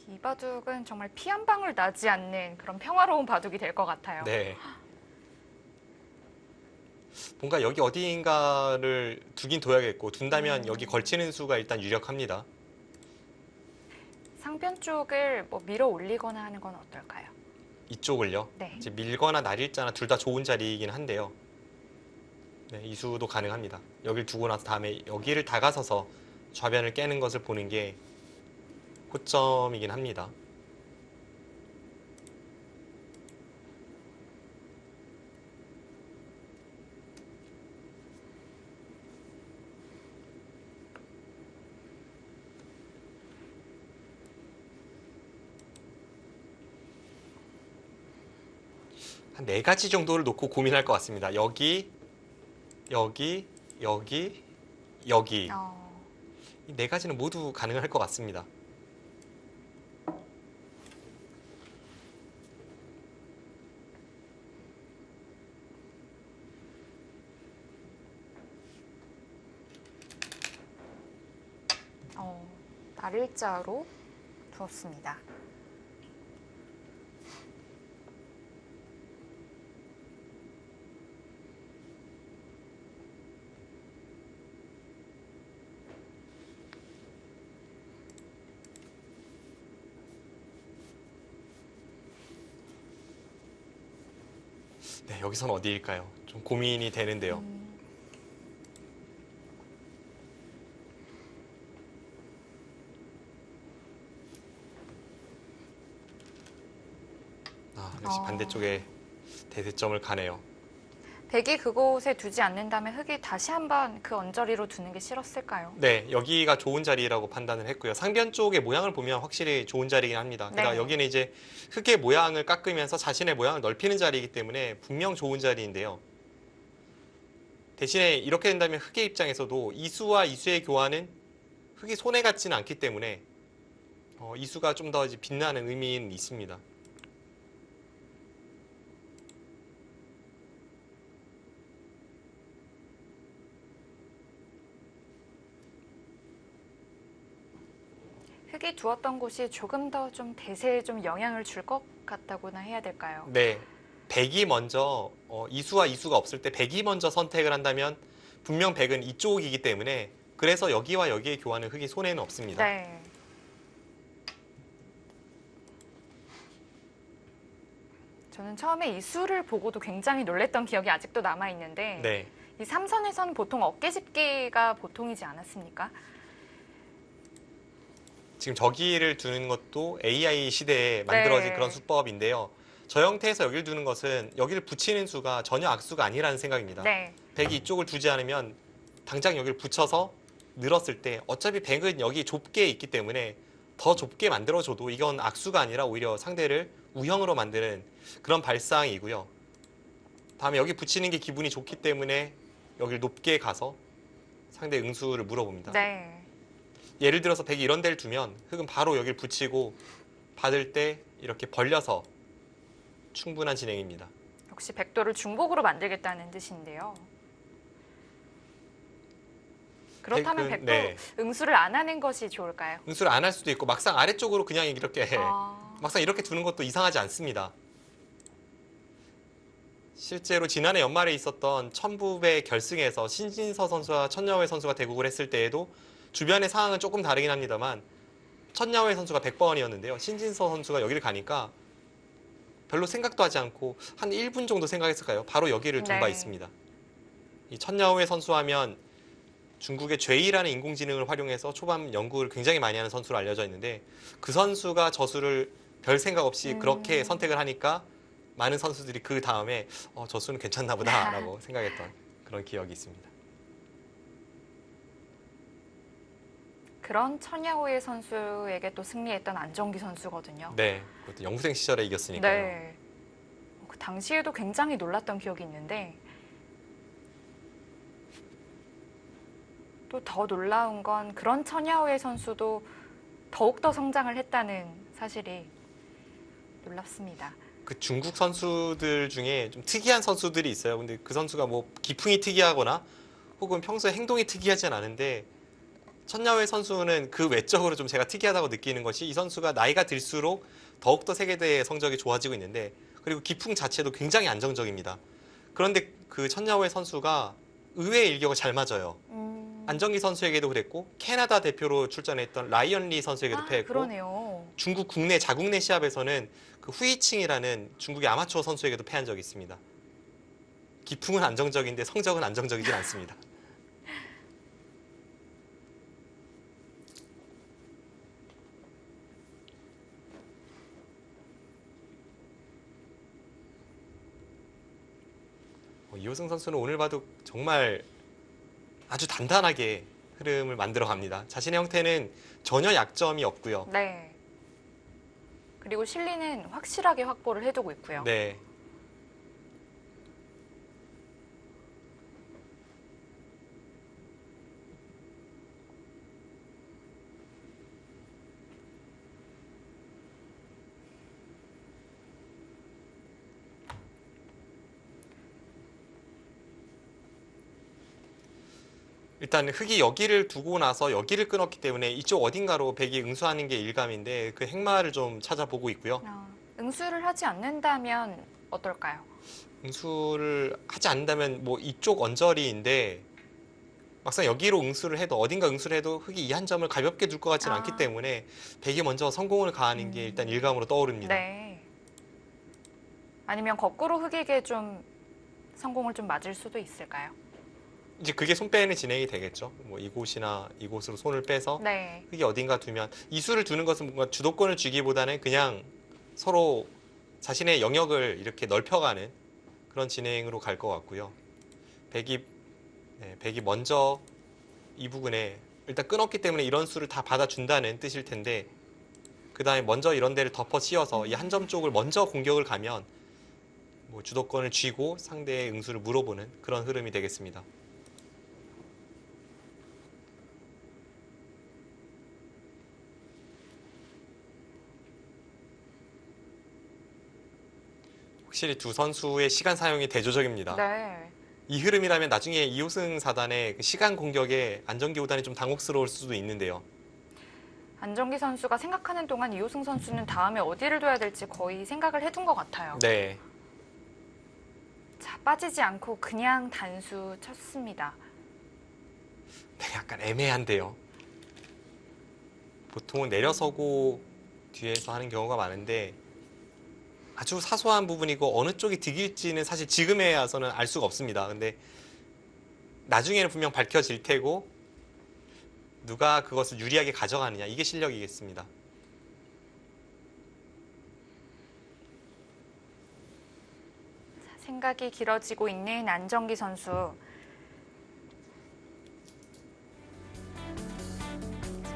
[SPEAKER 1] 이 바둑은 정말 피 한 방울 나지 않는 그런 평화로운 바둑이 될 것 같아요.
[SPEAKER 2] 네. 뭔가 여기 어디인가를 두긴 둬야겠고 둔다면 여기 걸치는 수가 일단 유력합니다.
[SPEAKER 1] 상변 쪽을 뭐 밀어 올리거나 하는 건 어떨까요?
[SPEAKER 2] 이쪽을요.
[SPEAKER 1] 네.
[SPEAKER 2] 이제 밀거나 날일자나 둘 다 좋은 자리이긴 한데요. 네, 이수도 가능합니다. 여기를 두고 나서 다음에 여기를 다가서서 좌변을 깨는 것을 보는 게 호점이긴 합니다. 한 4가지 정도를 놓고 고민할 것 같습니다. 여기, 여기, 여기, 여기. 이 4가지는 모두 가능할 것 같습니다.
[SPEAKER 1] 날일자로 두었습니다.
[SPEAKER 2] 네, 여기선 어디일까요? 좀 고민이 되는데요. 역시 반대쪽에 대세점을 가네요.
[SPEAKER 1] 백이 그곳에 두지 않는다면 흑이 다시 한번 그 언저리로 두는 게 싫었을까요?
[SPEAKER 2] 네, 여기가 좋은 자리라고 판단을 했고요. 상변 쪽의 모양을 보면 확실히 좋은 자리이긴 합니다.
[SPEAKER 1] 네.
[SPEAKER 2] 그러니까 여기는 이제 흑의 모양을 깎으면서 자신의 모양을 넓히는 자리이기 때문에 분명 좋은 자리인데요. 대신에 이렇게 된다면 흑의 입장에서도 이수와 이수의 교환은 흑이 손해 같지는 않기 때문에 이수가 좀 더 빛나는 의미는 있습니다.
[SPEAKER 1] 흑이 두었던 곳이 조금 더 좀 대세에 좀 영향을 줄 것 같다고나 해야 될까요?
[SPEAKER 2] 네, 백이 먼저 이수와 이수가 없을 때 백이 먼저 선택을 한다면 분명 백은 이쪽이기 때문에 그래서 여기와 여기의 교환은 흑이 손해는 없습니다.
[SPEAKER 1] 네. 저는 처음에 이 수를 보고도 굉장히 놀랬던 기억이 아직도 남아 있는데
[SPEAKER 2] 네,
[SPEAKER 1] 이 삼선에서는 보통 어깨 집기가 보통이지 않았습니까?
[SPEAKER 2] 지금 저기를 두는 것도 AI 시대에 만들어진
[SPEAKER 1] 네.
[SPEAKER 2] 그런 수법인데요. 저 형태에서 여기를 두는 것은 여기를 붙이는 수가 전혀 악수가 아니라는 생각입니다.
[SPEAKER 1] 네.
[SPEAKER 2] 백이 이쪽을 두지 않으면 당장 여기를 붙여서 늘었을 때 어차피 백은 여기 좁게 있기 때문에 더 좁게 만들어줘도 이건 악수가 아니라 오히려 상대를 우형으로 만드는 그런 발상이고요. 다음에 여기 붙이는 게 기분이 좋기 때문에 여기를 높게 가서 상대 응수를 물어봅니다.
[SPEAKER 1] 네.
[SPEAKER 2] 예를 들어서 백이 이런 데를 두면 흑은 바로 여기를 붙이고 받을 때 이렇게 벌려서 충분한 진행입니다.
[SPEAKER 1] 역시 백도를 중복으로 만들겠다는 뜻인데요. 그렇다면
[SPEAKER 2] 백은,
[SPEAKER 1] 백도
[SPEAKER 2] 네.
[SPEAKER 1] 응수를 안 하는 것이 좋을까요?
[SPEAKER 2] 응수를 안 할 수도 있고 막상 아래쪽으로 그냥 이렇게
[SPEAKER 1] 아,
[SPEAKER 2] 막상 이렇게 두는 것도 이상하지 않습니다. 실제로 지난해 연말에 있었던 천부배 결승에서 신진서 선수와 천야오의 선수가 대국을 했을 때에도 주변의 상황은 조금 다르긴 합니다만 천야오의 선수가 100번이었는데요. 신진서 선수가 여기를 가니까 별로 생각도 하지 않고 한 1분 정도 생각했을까요? 바로 여기를 둔 바
[SPEAKER 1] 네.
[SPEAKER 2] 있습니다. 이 천야오의 선수 하면 중국의 죄이라는 인공지능을 활용해서 초반 연구를 굉장히 많이 하는 선수로 알려져 있는데 그 선수가 저수를 별 생각 없이 그렇게 선택을 하니까 많은 선수들이 그 다음에 저수는 괜찮나 보다라고 생각했던 그런 기억이 있습니다.
[SPEAKER 1] 그런 천야오의 선수에게 또 승리했던 안정기 선수거든요.
[SPEAKER 2] 네, 그것도 영부생 시절에 이겼으니까요.
[SPEAKER 1] 네. 그 당시에도 굉장히 놀랐던 기억이 있는데 또 더 놀라운 건 그런 천야오의 선수도 더욱더 성장을 했다는 사실이 놀랍습니다.
[SPEAKER 2] 그 중국 선수들 중에 좀 특이한 선수들이 있어요. 근데 그 선수가 뭐 기풍이 특이하거나 혹은 평소에 행동이 특이하진 않은데 천야회 선수는 그 외적으로 좀 제가 특이하다고 느끼는 것이 이 선수가 나이가 들수록 더욱더 세계대회 성적이 좋아지고 있는데 그리고 기풍 자체도 굉장히 안정적입니다. 그런데 그 천야회 선수가 의외의 일격을 잘 맞아요. 안정기 선수에게도 그랬고 캐나다 대표로 출전했던 라이언 리 선수에게도 패했고
[SPEAKER 1] 그러네요.
[SPEAKER 2] 중국 국내 자국내 시합에서는 그 후이칭이라는 중국의 아마추어 선수에게도 패한 적이 있습니다. 기풍은 안정적인데 성적은 안정적이진 않습니다. 이호승 선수는 오늘 봐도 정말 아주 단단하게 흐름을 만들어 갑니다. 자신의 형태는 전혀 약점이 없고요.
[SPEAKER 1] 네. 그리고 실리는 확실하게 확보를 해두고 있고요.
[SPEAKER 2] 네. 일단 흑이 여기를 두고 나서 여기를 끊었기 때문에 이쪽 어딘가로 백이 응수하는 게 일감인데 그 행마를 좀 찾아보고 있고요.
[SPEAKER 1] 응수를 하지 않는다면 어떨까요?
[SPEAKER 2] 응수를 하지 않는다면 뭐 이쪽 언저리인데 막상 여기로 응수를 해도 어딘가 응수를 해도 흑이 이 한 점을 가볍게 둘 것 같지는 않기 때문에 백이 먼저 성공을 가하는 게 일단 일감으로 떠오릅니다.
[SPEAKER 1] 네. 아니면 거꾸로 흑에게 좀 성공을 좀 맞을 수도 있을까요?
[SPEAKER 2] 이제 그게 손 빼는 진행이 되겠죠. 뭐 이곳이나 이곳으로 손을 빼서
[SPEAKER 1] 네.
[SPEAKER 2] 흑이 어딘가 두면 이 수를 두는 것은 뭔가 주도권을 쥐기보다는 그냥 서로 자신의 영역을 이렇게 넓혀가는 그런 진행으로 갈 것 같고요. 백이 먼저 이 부분에 일단 끊었기 때문에 이런 수를 다 받아준다는 뜻일 텐데 그 다음에 먼저 이런 데를 덮어 씌워서 이 한 점 쪽을 먼저 공격을 가면 뭐 주도권을 쥐고 상대의 응수를 물어보는 그런 흐름이 되겠습니다. 확실히 두 선수의 시간 사용이 대조적입니다.
[SPEAKER 1] 네.
[SPEAKER 2] 이 흐름이라면 나중에 이호승 사단의 그 시간 공격에 안정기 오단이 좀 당혹스러울 수도 있는데요.
[SPEAKER 1] 안정기 선수가 생각하는 동안 이호승 선수는 다음에 어디를 둬야 될지 거의 생각을 해둔 것 같아요.
[SPEAKER 2] 네.
[SPEAKER 1] 자, 빠지지 않고 그냥 단수 쳤습니다.
[SPEAKER 2] 네, 약간 애매한데요. 보통은 내려서고 뒤에서 하는 경우가 많은데 아주 사소한 부분이고 어느 쪽이 득일지는 사실 지금에 와서는 알 수가 없습니다. 근데 나중에는 분명 밝혀질 테고 누가 그것을 유리하게 가져가느냐 이게 실력이겠습니다.
[SPEAKER 1] 자, 생각이 길어지고 있는 안정기 선수.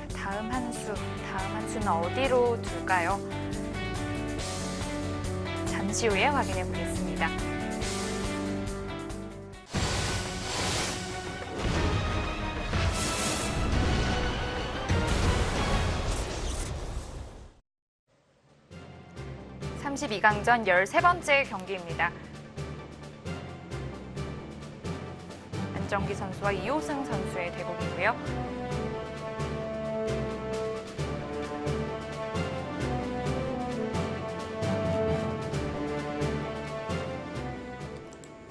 [SPEAKER 1] 자, 다음 한 수는 어디로 둘까요? 잠시 후에 확인해 보겠습니다. (32강전) 13번째 경기입니다. 안정기 선수와 이호승 선수의 대국이고요.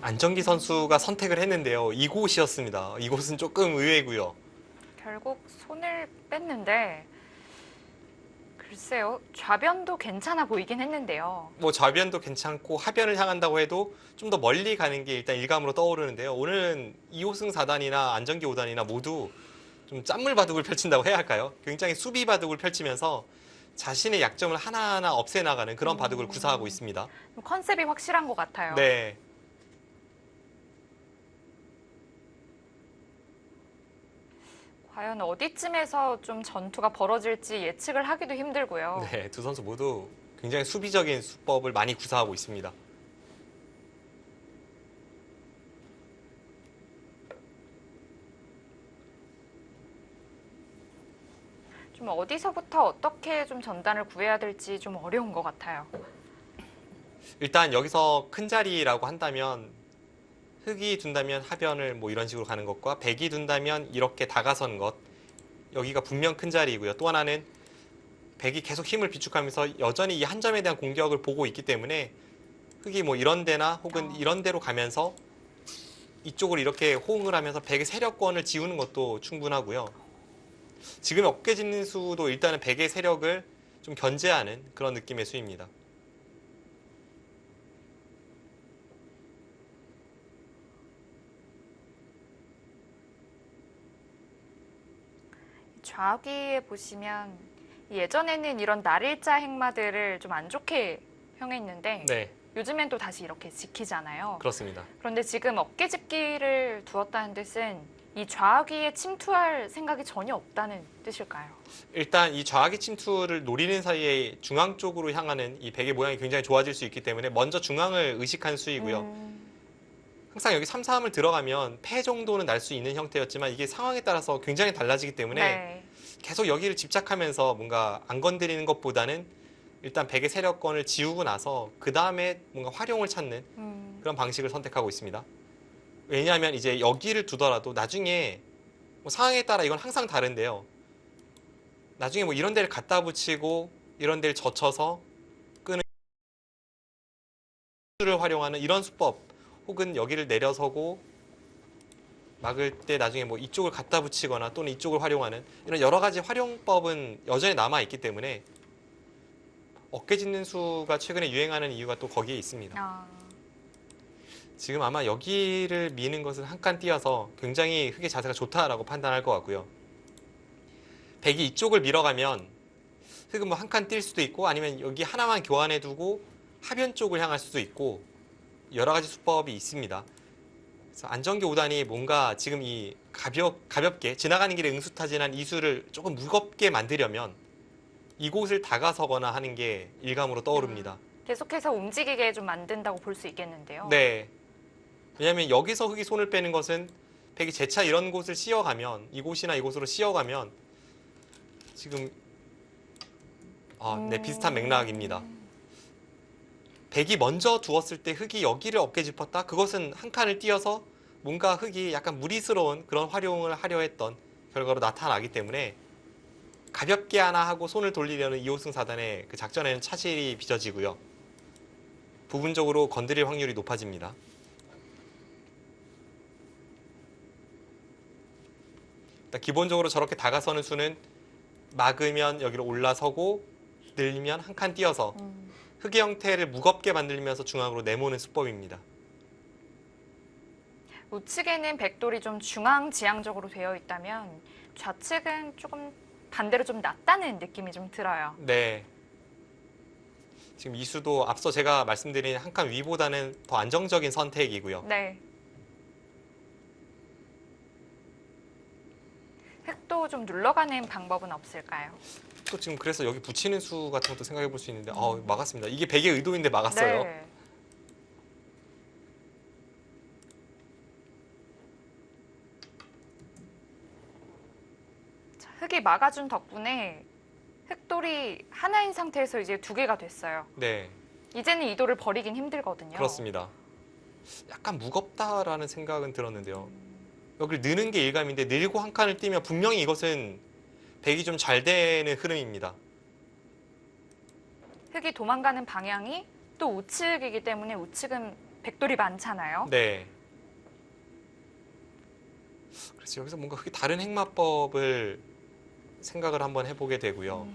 [SPEAKER 2] 안정기 선수가 선택을 했는데요. 이곳이었습니다. 이곳은 조금 의외고요.
[SPEAKER 1] 결국 손을 뺐는데 글쎄요. 좌변도 괜찮아 보이긴 했는데요.
[SPEAKER 2] 뭐 좌변도 괜찮고 하변을 향한다고 해도 좀 더 멀리 가는 게 일단 일감으로 떠오르는데요. 오늘은 이호승 4단이나 안정기 5단이나 모두 좀 짠물 바둑을 펼친다고 해야 할까요? 굉장히 수비 바둑을 펼치면서 자신의 약점을 하나하나 없애나가는 그런 바둑을 구사하고 있습니다.
[SPEAKER 1] 컨셉이 확실한 것 같아요.
[SPEAKER 2] 네.
[SPEAKER 1] 과연 어디쯤에서 좀 전투가 벌어질지 예측을 하기도 힘들고요.
[SPEAKER 2] 네, 두 선수 모두 굉장히 수비적인 수법을 많이 구사하고 있습니다.
[SPEAKER 1] 좀 어디서부터 어떻게 좀 전단을 구해야 될지 좀 어려운 것 같아요.
[SPEAKER 2] 일단 여기서 큰 자리라고 한다면 흑이 둔다면 하변을 뭐 이런 식으로 가는 것과 백이 둔다면 이렇게 다가선 것 여기가 분명 큰 자리이고요. 또 하나는 백이 계속 힘을 비축하면서 여전히 이 한 점에 대한 공격을 보고 있기 때문에 흑이 뭐 이런 데나 혹은 이런 데로 가면서 이쪽을 이렇게 호응을 하면서 백의 세력권을 지우는 것도 충분하고요. 지금 어깨 짚는 수도 일단은 백의 세력을 좀 견제하는 그런 느낌의 수입니다.
[SPEAKER 1] 좌우기에 보시면 예전에는 이런 날일자 행마들을 좀 안 좋게 평했는데
[SPEAKER 2] 네,
[SPEAKER 1] 요즘엔 또 다시 이렇게 지키잖아요.
[SPEAKER 2] 그렇습니다.
[SPEAKER 1] 그런데 지금 어깨집기를 두었다는 뜻은 이 좌우기에 침투할 생각이 전혀 없다는 뜻일까요?
[SPEAKER 2] 일단 이 좌악의 침투를 노리는 사이에 중앙 쪽으로 향하는 이 백의 모양이 굉장히 좋아질 수 있기 때문에 먼저 중앙을 의식한 수이고요. 항상 여기 3, 3을 들어가면 패 정도는 날 수 있는 형태였지만 이게 상황에 따라서 굉장히 달라지기 때문에
[SPEAKER 1] 네.
[SPEAKER 2] 계속 여기를 집착하면서 뭔가 안 건드리는 것보다는 일단 백의 세력권을 지우고 나서 그 다음에 뭔가 활용을 찾는 그런 방식을 선택하고 있습니다. 왜냐하면 이제 여기를 두더라도 나중에 뭐 상황에 따라 이건 항상 다른데요. 나중에 뭐 이런 데를 갖다 붙이고 이런 데를 젖혀서 끄는 수를 활용하는 이런 수법 혹은 여기를 내려서고 막을 때 나중에 뭐 이쪽을 갖다 붙이거나 또는 이쪽을 활용하는 이런 여러 가지 활용법은 여전히 남아 있기 때문에 어깨 짚는 수가 최근에 유행하는 이유가 또 거기에 있습니다. 지금 아마 여기를 미는 것은 한 칸 띄어서 굉장히 흑의 자세가 좋다라고 판단할 것 같고요. 백이 이쪽을 밀어가면 흑은 뭐 한 칸 뛸 수도 있고 아니면 여기 하나만 교환해 두고 하변 쪽을 향할 수도 있고 여러 가지 수법이 있습니다. 그래서 안정기 5단이 뭔가 지금 이 가볍게 지나가는 길에 응수타진한 이수를 조금 무겁게 만들려면 이곳을 다가서거나 하는 게 일감으로 떠오릅니다.
[SPEAKER 1] 계속해서 움직이게 좀 만든다고 볼 수 있겠는데요.
[SPEAKER 2] 네. 왜냐하면 여기서 흑이 손을 빼는 것은 백이 재차 이런 곳을 씌어가면 이곳이나 이곳으로 씌어가면 지금 네, 비슷한 맥락입니다. 백이 먼저 두었을 때 흑이 여기를 어깨 짚었다? 그것은 한 칸을 띄어서 뭔가 흑이 약간 무리스러운 그런 활용을 하려 했던 결과로 나타나기 때문에 가볍게 하나 하고 손을 돌리려는 이호승 사단의 그 작전에는 차질이 빚어지고요. 부분적으로 건드릴 확률이 높아집니다. 일단 기본적으로 저렇게 다가서는 수는 막으면 여기로 올라서고 늘리면 한 칸 띄어서 흑의 형태를 무겁게 만들면서 중앙으로 내모는 수법입니다.
[SPEAKER 1] 우측에는 백돌이 좀 중앙지향적으로 되어 있다면 좌측은 조금 반대로 좀 낮다는 느낌이 좀 들어요.
[SPEAKER 2] 네. 지금 이 수도 앞서 제가 말씀드린 한 칸 위보다는 더 안정적인 선택이고요.
[SPEAKER 1] 네. 흑도 좀 눌러가는 방법은 없을까요?
[SPEAKER 2] 또 지금 그래서 여기 붙이는 수 같은 것도 생각해 볼 수 있는데 막았습니다. 이게 백의 의도인데 막았어요.
[SPEAKER 1] 네. 자, 흑이 막아준 덕분에 흑돌이 하나인 상태에서 이제 두 개가 됐어요.
[SPEAKER 2] 네,
[SPEAKER 1] 이제는 이 돌을 버리긴 힘들거든요.
[SPEAKER 2] 그렇습니다. 약간 무겁다라는 생각은 들었는데요. 여기를 느는 게 일감인데 늘고 한 칸을 띄면 분명히 이것은 백이 좀 잘 되는 흐름입니다.
[SPEAKER 1] 흑이 도망가는 방향이 또 우측이기 때문에 우측은 백돌이 많잖아요.
[SPEAKER 2] 네. 그래서 여기서 뭔가 흑이 다른 행마법을 생각을 한번 해보게 되고요.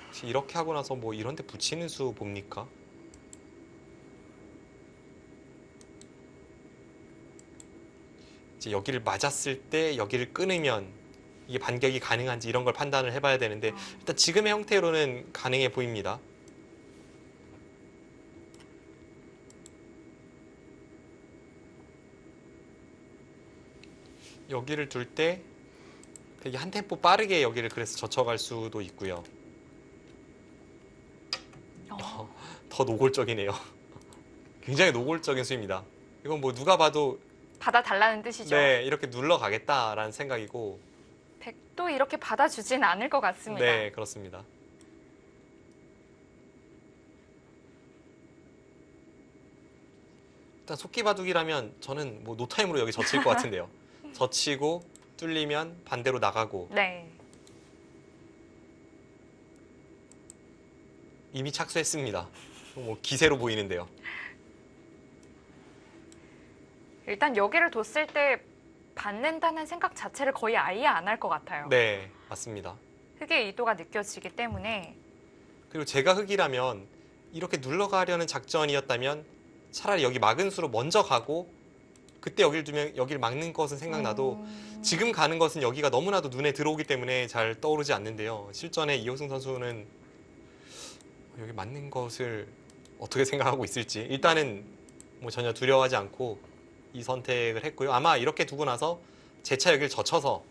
[SPEAKER 2] 혹시 이렇게 하고 나서 뭐 이런 데 붙이는 수 봅니까? 이제 여기를 맞았을 때 여기를 끊으면 이게 반격이 가능한지 이런 걸 판단을 해봐야 되는데 일단 지금의 형태로는 가능해 보입니다. 여기를 둘 때 되게 한 템포 빠르게 여기를 그래서 젖혀갈 수도 있고요. 더 노골적이네요. 굉장히 노골적인 수입니다. 이건 뭐 누가 봐도
[SPEAKER 1] 받아달라는 뜻이죠.
[SPEAKER 2] 네, 이렇게 눌러가겠다라는 생각이고
[SPEAKER 1] 백도 이렇게 받아주진 않을 것 같습니다.
[SPEAKER 2] 네, 그렇습니다. 일단 속기바둑이라면 저는 뭐 노타임으로 여기 젖힐 것 같은데요. 젖히고 뚫리면 반대로 나가고
[SPEAKER 1] 네.
[SPEAKER 2] 이미 착수했습니다. 뭐 기세로 보이는데요.
[SPEAKER 1] 일단 여기를 뒀을 때 받는다는 생각 자체를 거의 아예 안 할 것 같아요.
[SPEAKER 2] 네, 맞습니다.
[SPEAKER 1] 흙의 의도가 느껴지기 때문에.
[SPEAKER 2] 그리고 제가 흙이라면 이렇게 눌러가려는 작전이었다면 차라리 여기 막은 수로 먼저 가고 그때 여기를 두면 여기를 막는 것은 생각나도 지금 가는 것은 여기가 너무나도 눈에 들어오기 때문에 잘 떠오르지 않는데요. 실전에 이호승 선수는 여기 맞는 것을 어떻게 생각하고 있을지 일단은 뭐 전혀 두려워하지 않고 이 선택을 했고요. 아마 이렇게 두고 나서 재차 여기를 젖혀서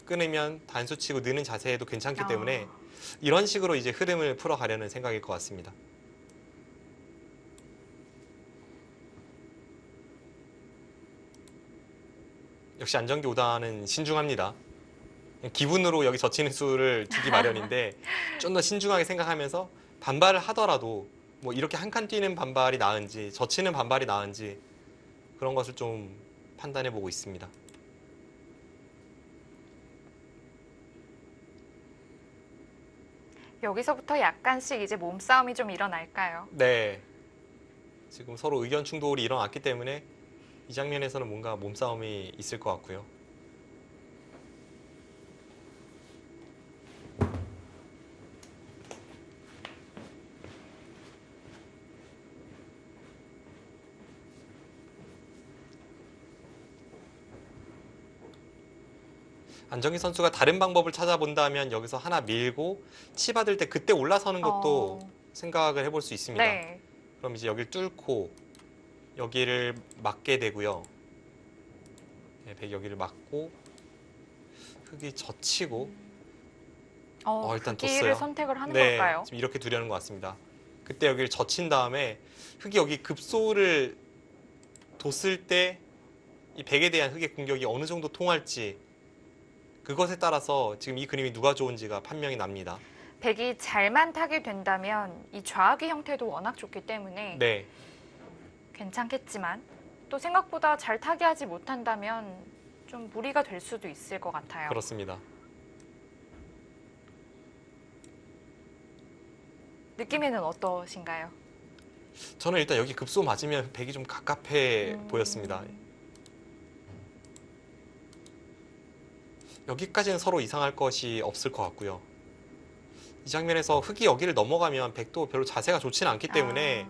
[SPEAKER 2] 끊으면 단수 치고 느는 자세도 괜찮기 때문에 이런 식으로 이제 흐름을 풀어가려는 생각일 것 같습니다. 역시 안정기 5단은 신중합니다. 기분으로 여기 젖히는 수를 두기 마련인데 좀 더 신중하게 생각하면서 반발을 하더라도 뭐 이렇게 한 칸 뛰는 반발이 나은지 젖히는 반발이 나은지 그런 것을 좀 판단해 보고 있습니다.
[SPEAKER 1] 여기서부터 약간씩 이제 몸싸움이 좀 일어날까요?
[SPEAKER 2] 네. 지금 서로 의견 충돌이 일어났기 때문에 이 장면에서는 뭔가 몸싸움이 있을 것 같고요. 안정희 선수가 다른 방법을 찾아본다면 여기서 하나 밀고 치 받을 때 그때 올라서는 것도 생각을 해볼 수 있습니다.
[SPEAKER 1] 네.
[SPEAKER 2] 그럼 이제 여기를 뚫고 여기를 막게 되고요. 네, 백 여기를 막고 흙이 젖히고 일단
[SPEAKER 1] 그 길을
[SPEAKER 2] 뒀어요.
[SPEAKER 1] 선택을 하는
[SPEAKER 2] 네,
[SPEAKER 1] 걸까요?
[SPEAKER 2] 지금 이렇게 두려는 것 같습니다. 그때 여기를 젖힌 다음에 흙이 여기 급소를 뒀을 때 이 백에 대한 흙의 공격이 어느 정도 통할지 그것에 따라서 지금 이 그림이 누가 좋은지가 판명이 납니다.
[SPEAKER 1] 백이 잘만 타게 된다면 이 좌악의 형태도 워낙 좋기 때문에
[SPEAKER 2] 네,
[SPEAKER 1] 괜찮겠지만 또 생각보다 잘 타게 하지 못한다면 좀 무리가 될 수도 있을 것 같아요.
[SPEAKER 2] 그렇습니다.
[SPEAKER 1] 느낌에는 어떠신가요?
[SPEAKER 2] 저는 일단 여기 급소 맞으면 백이 좀 갑갑해 보였습니다. 여기까지는 서로 이상할 것이 없을 것 같고요. 이 장면에서 흙이 여기를 넘어가면 백도 별로 자세가 좋지는 않기 때문에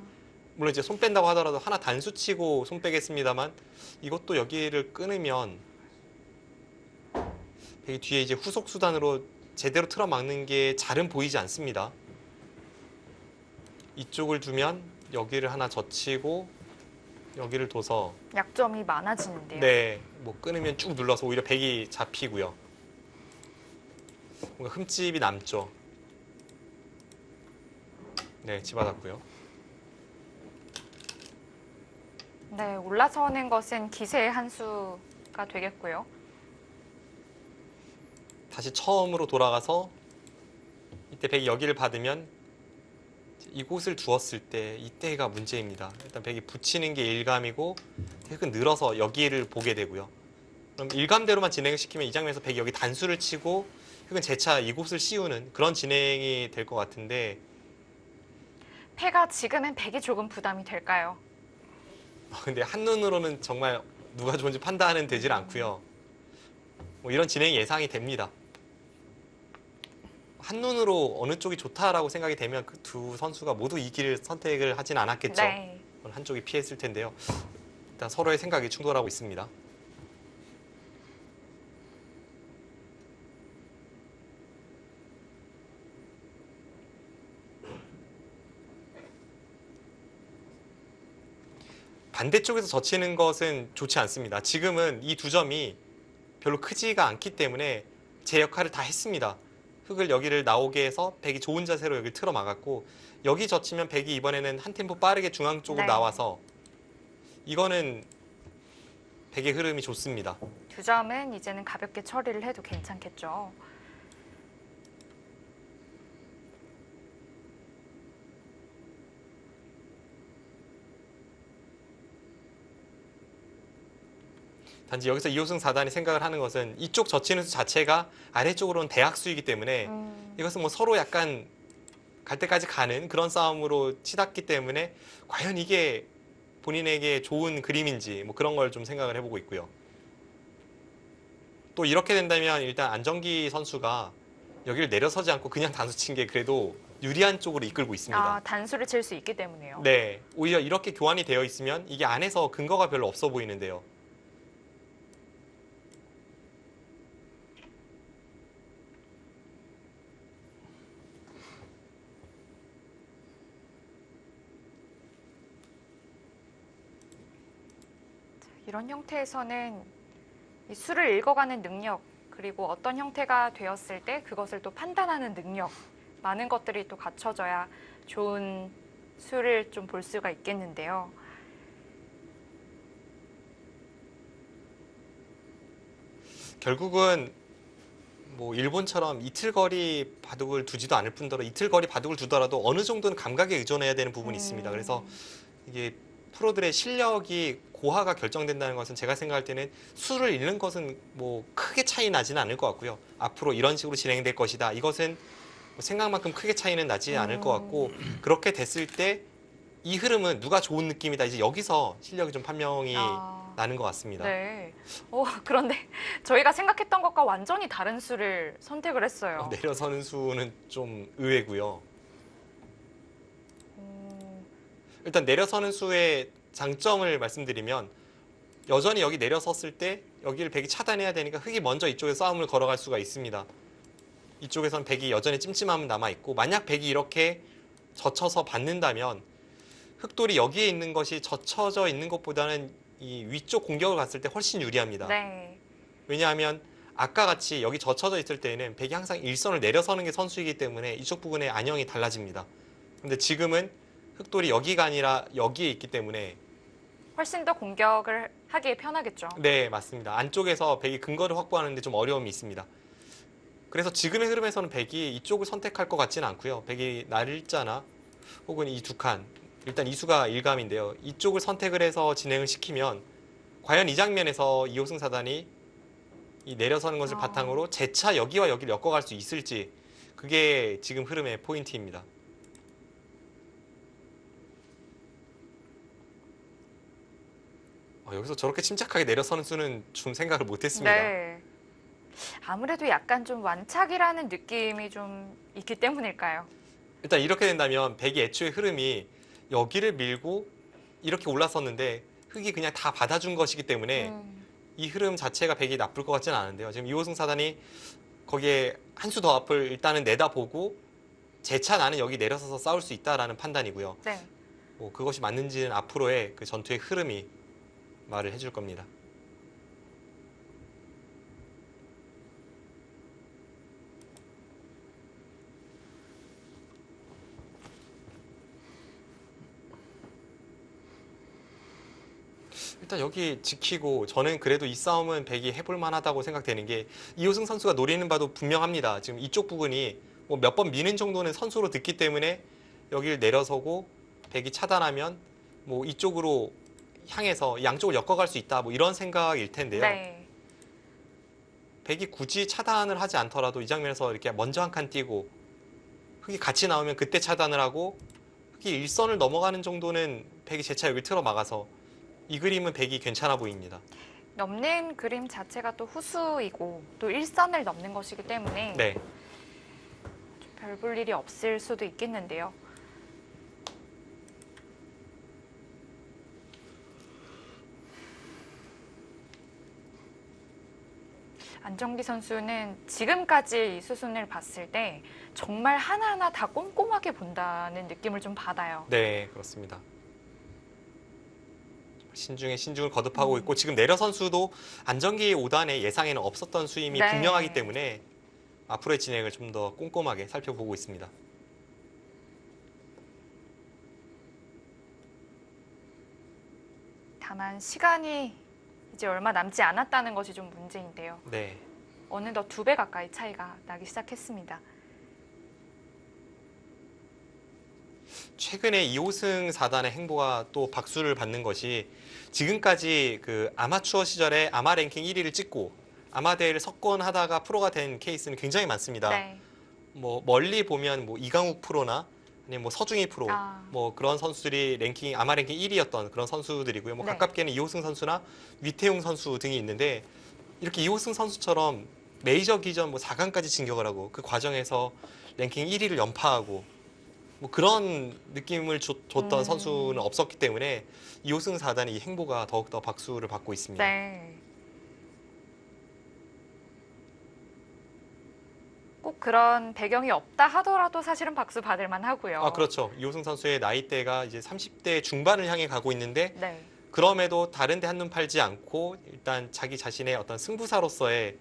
[SPEAKER 2] 물론 이제 손 뺀다고 하더라도 하나 단수 치고 손 빼겠습니다만 이것도 여기를 끊으면 백이 뒤에 이제 후속 수단으로 제대로 틀어 막는 게 잘은 보이지 않습니다. 이쪽을 두면 여기를 하나 젖히고 여기를 둬서
[SPEAKER 1] 약점이 많아지는데요.
[SPEAKER 2] 네, 뭐 끊으면 쭉 눌러서 오히려 백이 잡히고요. 뭔가 흠집이 남죠. 네, 집어넣고요.
[SPEAKER 1] 네, 올라서는 것은 기세의 한 수가 되겠고요.
[SPEAKER 2] 다시 처음으로 돌아가서 이때 백이 여기를 받으면 이곳을 두었을 때 이때가 문제입니다. 일단 백이 붙이는 게 일감이고 흙은 늘어서 여기를 보게 되고요. 그럼 일감대로만 진행을 시키면 이 장면에서 백이 여기 단수를 치고 흙은 재차 이곳을 씌우는 그런 진행이 될 것 같은데
[SPEAKER 1] 패가 지금은 백이 조금 부담이 될까요?
[SPEAKER 2] 근데 한눈으로는 정말 누가 좋은지 판단은 되질 않고요. 뭐 이런 진행이 예상이 됩니다. 한눈으로 어느 쪽이 좋다라고 생각이 되면 그 두 선수가 모두 이 길을 선택을 하진 않았겠죠.
[SPEAKER 1] 네.
[SPEAKER 2] 한쪽이 피했을 텐데요. 일단 서로의 생각이 충돌하고 있습니다. 반대쪽에서 젖히는 것은 좋지 않습니다. 지금은 이 두 점이 별로 크지가 않기 때문에 제 역할을 다 했습니다. 흙을 여기를 나오게 해서 백이 좋은 자세로 여기를 틀어 막았고 여기 젖히면 백이 이번에는 한 템포 빠르게 중앙 쪽으로
[SPEAKER 1] 네.
[SPEAKER 2] 나와서 이거는 백의 흐름이 좋습니다.
[SPEAKER 1] 두 점은 이제는 가볍게 처리를 해도 괜찮겠죠.
[SPEAKER 2] 단지 여기서 이호승 4단이 생각을 하는 것은 이쪽 젖히는 수 자체가 아래쪽으로는 대학수이기 때문에 이것은 뭐 서로 약간 갈 때까지 가는 그런 싸움으로 치닫기 때문에 과연 이게 본인에게 좋은 그림인지 뭐 그런 걸 좀 생각을 해보고 있고요. 또 이렇게 된다면 일단 안정기 선수가 여기를 내려서지 않고 그냥 단수 친 게 그래도 유리한 쪽으로 이끌고 있습니다.
[SPEAKER 1] 아, 단수를 칠 수 있기 때문에요.
[SPEAKER 2] 네, 오히려 이렇게 교환이 되어 있으면 이게 안에서 근거가 별로 없어 보이는데요.
[SPEAKER 1] 이런 형태에서는 이 수를 읽어가는 능력, 그리고 어떤 형태가 되었을 때 그것을 또 판단하는 능력, 많은 것들이 또 갖춰져야 좋은 수를 좀 볼 수가 있겠는데요.
[SPEAKER 2] 결국은 뭐 일본처럼 이틀거리 바둑을 두지도 않을 뿐더러 이틀거리 바둑을 두더라도 어느 정도는 감각에 의존해야 되는 부분이 있습니다. 그래서 이게 프로들의 실력이 고하가 결정된다는 것은 제가 생각할 때는 수를 잃는 것은 뭐 크게 차이 나지는 않을 것 같고요. 앞으로 이런 식으로 진행될 것이다. 이것은 뭐 생각만큼 크게 차이는 나지 않을 것 같고 그렇게 됐을 때 이 흐름은 누가 좋은 느낌이다. 이제 여기서 실력이 좀 판명이 나는 것 같습니다.
[SPEAKER 1] 네. 그런데 저희가 생각했던 것과 완전히 다른 수를 선택을 했어요.
[SPEAKER 2] 내려서는 수는 좀 의외고요. 일단 내려서는 수의 장점을 말씀드리면 여전히 여기 내려섰을 때 여기를 백이 차단해야 되니까 흑이 먼저 이쪽에 싸움을 걸어갈 수가 있습니다. 이쪽에선 백이 여전히 찜찜함은 남아있고 만약 백이 이렇게 젖혀서 받는다면 흑돌이 여기에 있는 것이 젖혀져 있는 것보다는 이 위쪽 공격을 갔을 때 훨씬 유리합니다.
[SPEAKER 1] 네.
[SPEAKER 2] 왜냐하면 아까 같이 여기 젖혀져 있을 때에는 백이 항상 일선을 내려서는 게 선수이기 때문에 이쪽 부분의 안형이 달라집니다. 근데 지금은 흑돌이 여기가 아니라 여기에 있기 때문에
[SPEAKER 1] 훨씬 더 공격을 하기에 편하겠죠.
[SPEAKER 2] 네, 맞습니다. 안쪽에서 백이 근거를 확보하는 데 좀 어려움이 있습니다. 그래서 지금의 흐름에서는 백이 이쪽을 선택할 것 같지는 않고요. 백이 날일자나 혹은 이 두 칸, 일단 이수가 일감인데요. 이쪽을 선택을 해서 진행을 시키면 과연 이 장면에서 이호승 사단이 이 내려서는 것을 바탕으로 재차 여기와 여기를 엮어갈 수 있을지 그게 지금 흐름의 포인트입니다. 여기서 저렇게 침착하게 내려서는 수는 좀 생각을 못했습니다.
[SPEAKER 1] 네. 아무래도 약간 좀 완착이라는 느낌이 좀 있기 때문일까요?
[SPEAKER 2] 일단 이렇게 된다면 백이 애초에 흐름이 여기를 밀고 이렇게 올랐었는데 흑이 그냥 다 받아준 것이기 때문에 이 흐름 자체가 백이 나쁠 것 같지는 않은데요. 지금 이호승 사단이 거기에 한 수 더 앞을 일단은 내다보고 재차 나는 여기 내려서서 싸울 수 있다라는 판단이고요.
[SPEAKER 1] 네.
[SPEAKER 2] 뭐 그것이 맞는지는 앞으로의 그 전투의 흐름이 말을 해줄 겁니다. 일단 여기 지키고 저는 그래도 이 싸움은 백이 해볼 만하다고 생각되는 게 이호승 선수가 노리는 바도 분명합니다. 지금 이쪽 부분이 뭐 몇 번 미는 정도는 선수로 듣기 때문에 여기를 내려서고 백이 차단하면 뭐 이쪽으로 향해서 양쪽을 엮어갈 수 있다 뭐 이런 생각일 텐데요.
[SPEAKER 1] 네.
[SPEAKER 2] 백이 굳이 차단을 하지 않더라도 이 장면에서 이렇게 먼저 한 칸 띄고 흑이 같이 나오면 그때 차단을 하고 흑이 일선을 넘어가는 정도는 백이 재차 여기 틀어 막아서 이 그림은 백이 괜찮아 보입니다.
[SPEAKER 1] 넘는 그림 자체가 또 후수이고 또 일선을 넘는 것이기 때문에
[SPEAKER 2] 네.
[SPEAKER 1] 별 볼 일이 없을 수도 있겠는데요. 안정기 선수는 지금까지 이 수순을 봤을 때 정말 하나하나 다 꼼꼼하게 본다는 느낌을 좀 받아요.
[SPEAKER 2] 네, 그렇습니다. 신중에 신중을 거듭하고 있고 지금 내려 선수도 안정기 5단의 예상에는 없었던 수임이
[SPEAKER 1] 네.
[SPEAKER 2] 분명하기 때문에 앞으로의 진행을 좀 더 꼼꼼하게 살펴보고 있습니다.
[SPEAKER 1] 다만 시간이 이제 얼마 남지 않았다는 것이 좀 문제인데요.
[SPEAKER 2] 네.
[SPEAKER 1] 어느덧 2배 가까이 차이가 나기 시작했습니다.
[SPEAKER 2] 최근에 이호승 4단의 행보가 또 박수를 받는 것이 지금까지 그 아마추어 시절에 아마 랭킹 1위를 찍고 아마 대회를 석권하다가 프로가 된 케이스는 굉장히 많습니다.
[SPEAKER 1] 네.
[SPEAKER 2] 뭐 멀리 보면 뭐 이강욱 프로나 아니면 뭐 서중희 프로 뭐 그런 선수들이 랭킹 아마 랭킹 1위였던 그런 선수들이고요. 뭐
[SPEAKER 1] 네.
[SPEAKER 2] 가깝게는 이호승 선수나 위태용 선수 등이 있는데 이렇게 이호승 선수처럼 메이저 기전 뭐 4강까지 진격을 하고 그 과정에서 랭킹 1위를 연파하고 뭐 그런 느낌을 줬던 선수는 없었기 때문에 이호승 4단의 이 행보가 더욱더 박수를 받고 있습니다.
[SPEAKER 1] 네. 꼭 그런 배경이 없다 하더라도 사실은 박수 받을 만하고요.
[SPEAKER 2] 아, 그렇죠. 이호승 선수의 나이대가 이제 30대 중반을 향해 가고 있는데
[SPEAKER 1] 네.
[SPEAKER 2] 그럼에도 다른 데 한눈 팔지 않고 일단 자기 자신의 어떤 승부사로서의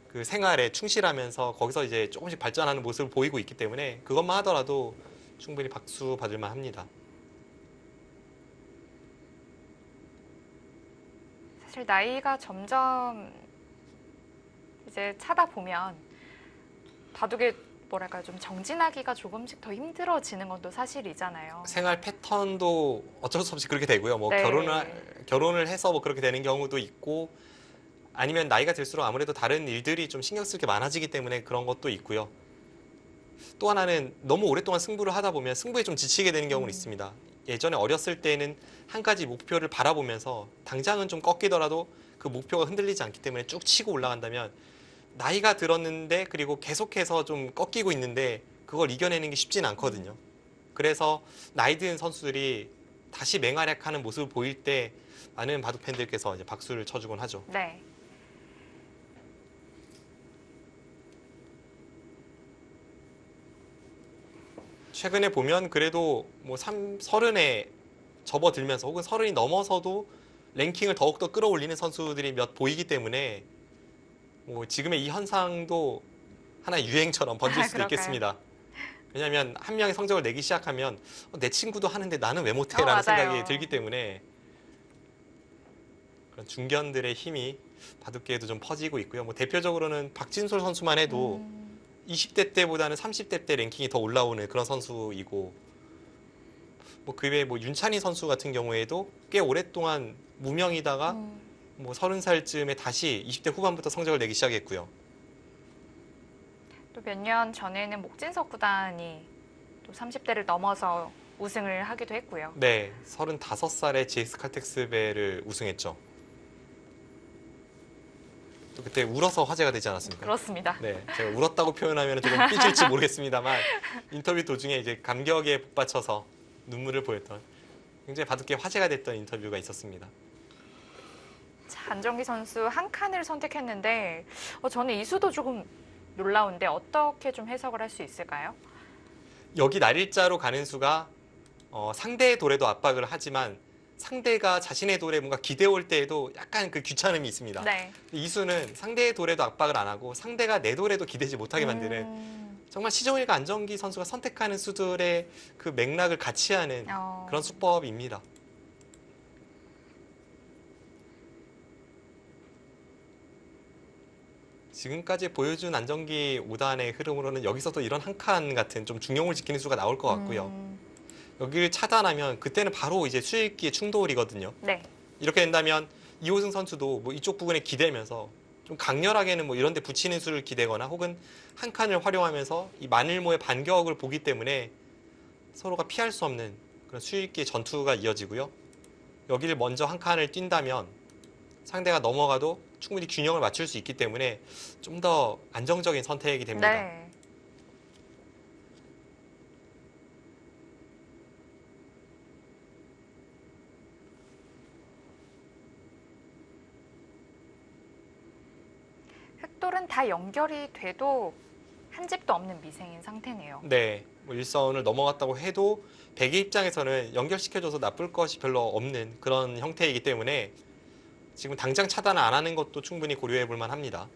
[SPEAKER 2] 그 생활에 충실하면서 거기서 이제 조금씩 발전하는 모습을 보이고 있기 때문에 그것만 하더라도 충분히 박수 받을 만합니다.
[SPEAKER 1] 사실 나이가 점점 이제 차다 보면 바둑에 뭐랄까요, 좀 정진하기가 조금씩 더 힘들어지는 것도 사실이잖아요.
[SPEAKER 2] 생활 패턴도 어쩔 수 없이 그렇게 되고요. 뭐
[SPEAKER 1] 네.
[SPEAKER 2] 결혼을 해서 뭐 그렇게 되는 경우도 있고 아니면 나이가 들수록 아무래도 다른 일들이 좀 신경 쓸 게 많아지기 때문에 그런 것도 있고요. 또 하나는 너무 오랫동안 승부를 하다 보면 승부에 좀 지치게 되는 경우는 있습니다. 예전에 어렸을 때는 한 가지 목표를 바라보면서 당장은 좀 꺾이더라도 그 목표가 흔들리지 않기 때문에 쭉 치고 올라간다면 나이가 들었는데 그리고 계속해서 좀 꺾이고 있는데 그걸 이겨내는 게 쉽지는 않거든요. 그래서 나이 든 선수들이 다시 맹활약하는 모습을 보일 때 많은 바둑 팬들께서 이제 박수를 쳐주곤 하죠.
[SPEAKER 1] 네.
[SPEAKER 2] 최근에 보면 그래도 뭐 30에 접어들면서 혹은 30이 넘어서도 랭킹을 더욱더 끌어올리는 선수들이 몇 보이기 때문에 뭐 지금의 이 현상도 하나의 유행처럼 번질 수도
[SPEAKER 1] 그럴까요?
[SPEAKER 2] 있겠습니다. 왜냐하면 한 명이 성적을 내기 시작하면 내 친구도 하는데 나는 왜 못해? 라는
[SPEAKER 1] 맞아요.
[SPEAKER 2] 생각이 들기 때문에 그런 중견들의 힘이 바둑계에도 좀 퍼지고 있고요. 뭐 대표적으로는 박진솔 선수만 해도 20대 때보다는 30대 때 랭킹이 더 올라오는 그런 선수이고 뭐 그 외에 뭐 윤찬희 선수 같은 경우에도 꽤 오랫동안 무명이다가 뭐 30살쯤에 다시 20대 후반부터 성적을 내기 시작했고요.
[SPEAKER 1] 또 몇 년 전에는 목진석 구단이 또 30대를 넘어서 우승을 하기도 했고요.
[SPEAKER 2] 네, 35살에 GS 칼텍스배를 우승했죠. 또 그때 울어서 화제가 되지 않았습니까?
[SPEAKER 1] 그렇습니다.
[SPEAKER 2] 네, 제가 울었다고 표현하면 조금 삐질지 모르겠습니다만 인터뷰 도중에 이제 감격에 북받쳐서 눈물을 보였던 굉장히 바둑계 화제가 됐던 인터뷰가 있었습니다.
[SPEAKER 1] 자, 안정기 선수 한 칸을 선택했는데 저는 이 수도 조금 놀라운데 어떻게 좀 해석을 할 수 있을까요?
[SPEAKER 2] 여기 날일자로 가는 수가 상대의 돌에도 압박을 하지만 상대가 자신의 돌에 뭔가 기대 올 때에도 약간 그 귀찮음이 있습니다.
[SPEAKER 1] 네.
[SPEAKER 2] 이 수는 상대의 돌에도 압박을 안 하고 상대가 내 돌에도 기대지 못하게 만드는 정말 시종일관 안정기 선수가 선택하는 수들의 그 맥락을 같이 하는 그런 수법입니다. 지금까지 보여준 안정기 5단의 흐름으로는 여기서도 이런 한 칸 같은 좀 중용을 지키는 수가 나올 것 같고요. 여기를 차단하면 그때는 바로 이제 수익기의 충돌이거든요.
[SPEAKER 1] 네.
[SPEAKER 2] 이렇게 된다면 이호승 선수도 뭐 이쪽 부분에 기대면서 좀 강렬하게는 뭐 이런 데 붙이는 수를 기대거나 혹은 한 칸을 활용하면서 이 만일모의 반격을 보기 때문에 서로가 피할 수 없는 그런 수익기의 전투가 이어지고요. 여기를 먼저 한 칸을 뛴다면 상대가 넘어가도 충분히 균형을 맞출 수 있기 때문에 좀 더 안정적인 선택이 됩니다.
[SPEAKER 1] 네. 흑돌은 다 연결이 돼도 한 집도 없는 미생인 상태네요.
[SPEAKER 2] 네, 뭐 일선을 넘어갔다고 해도 백의 입장에서는 연결시켜줘서 나쁠 것이 별로 없는 그런 형태이기 때문에 지금 당장 차단을 안 하는 것도 충분히 고려해 볼 만합니다.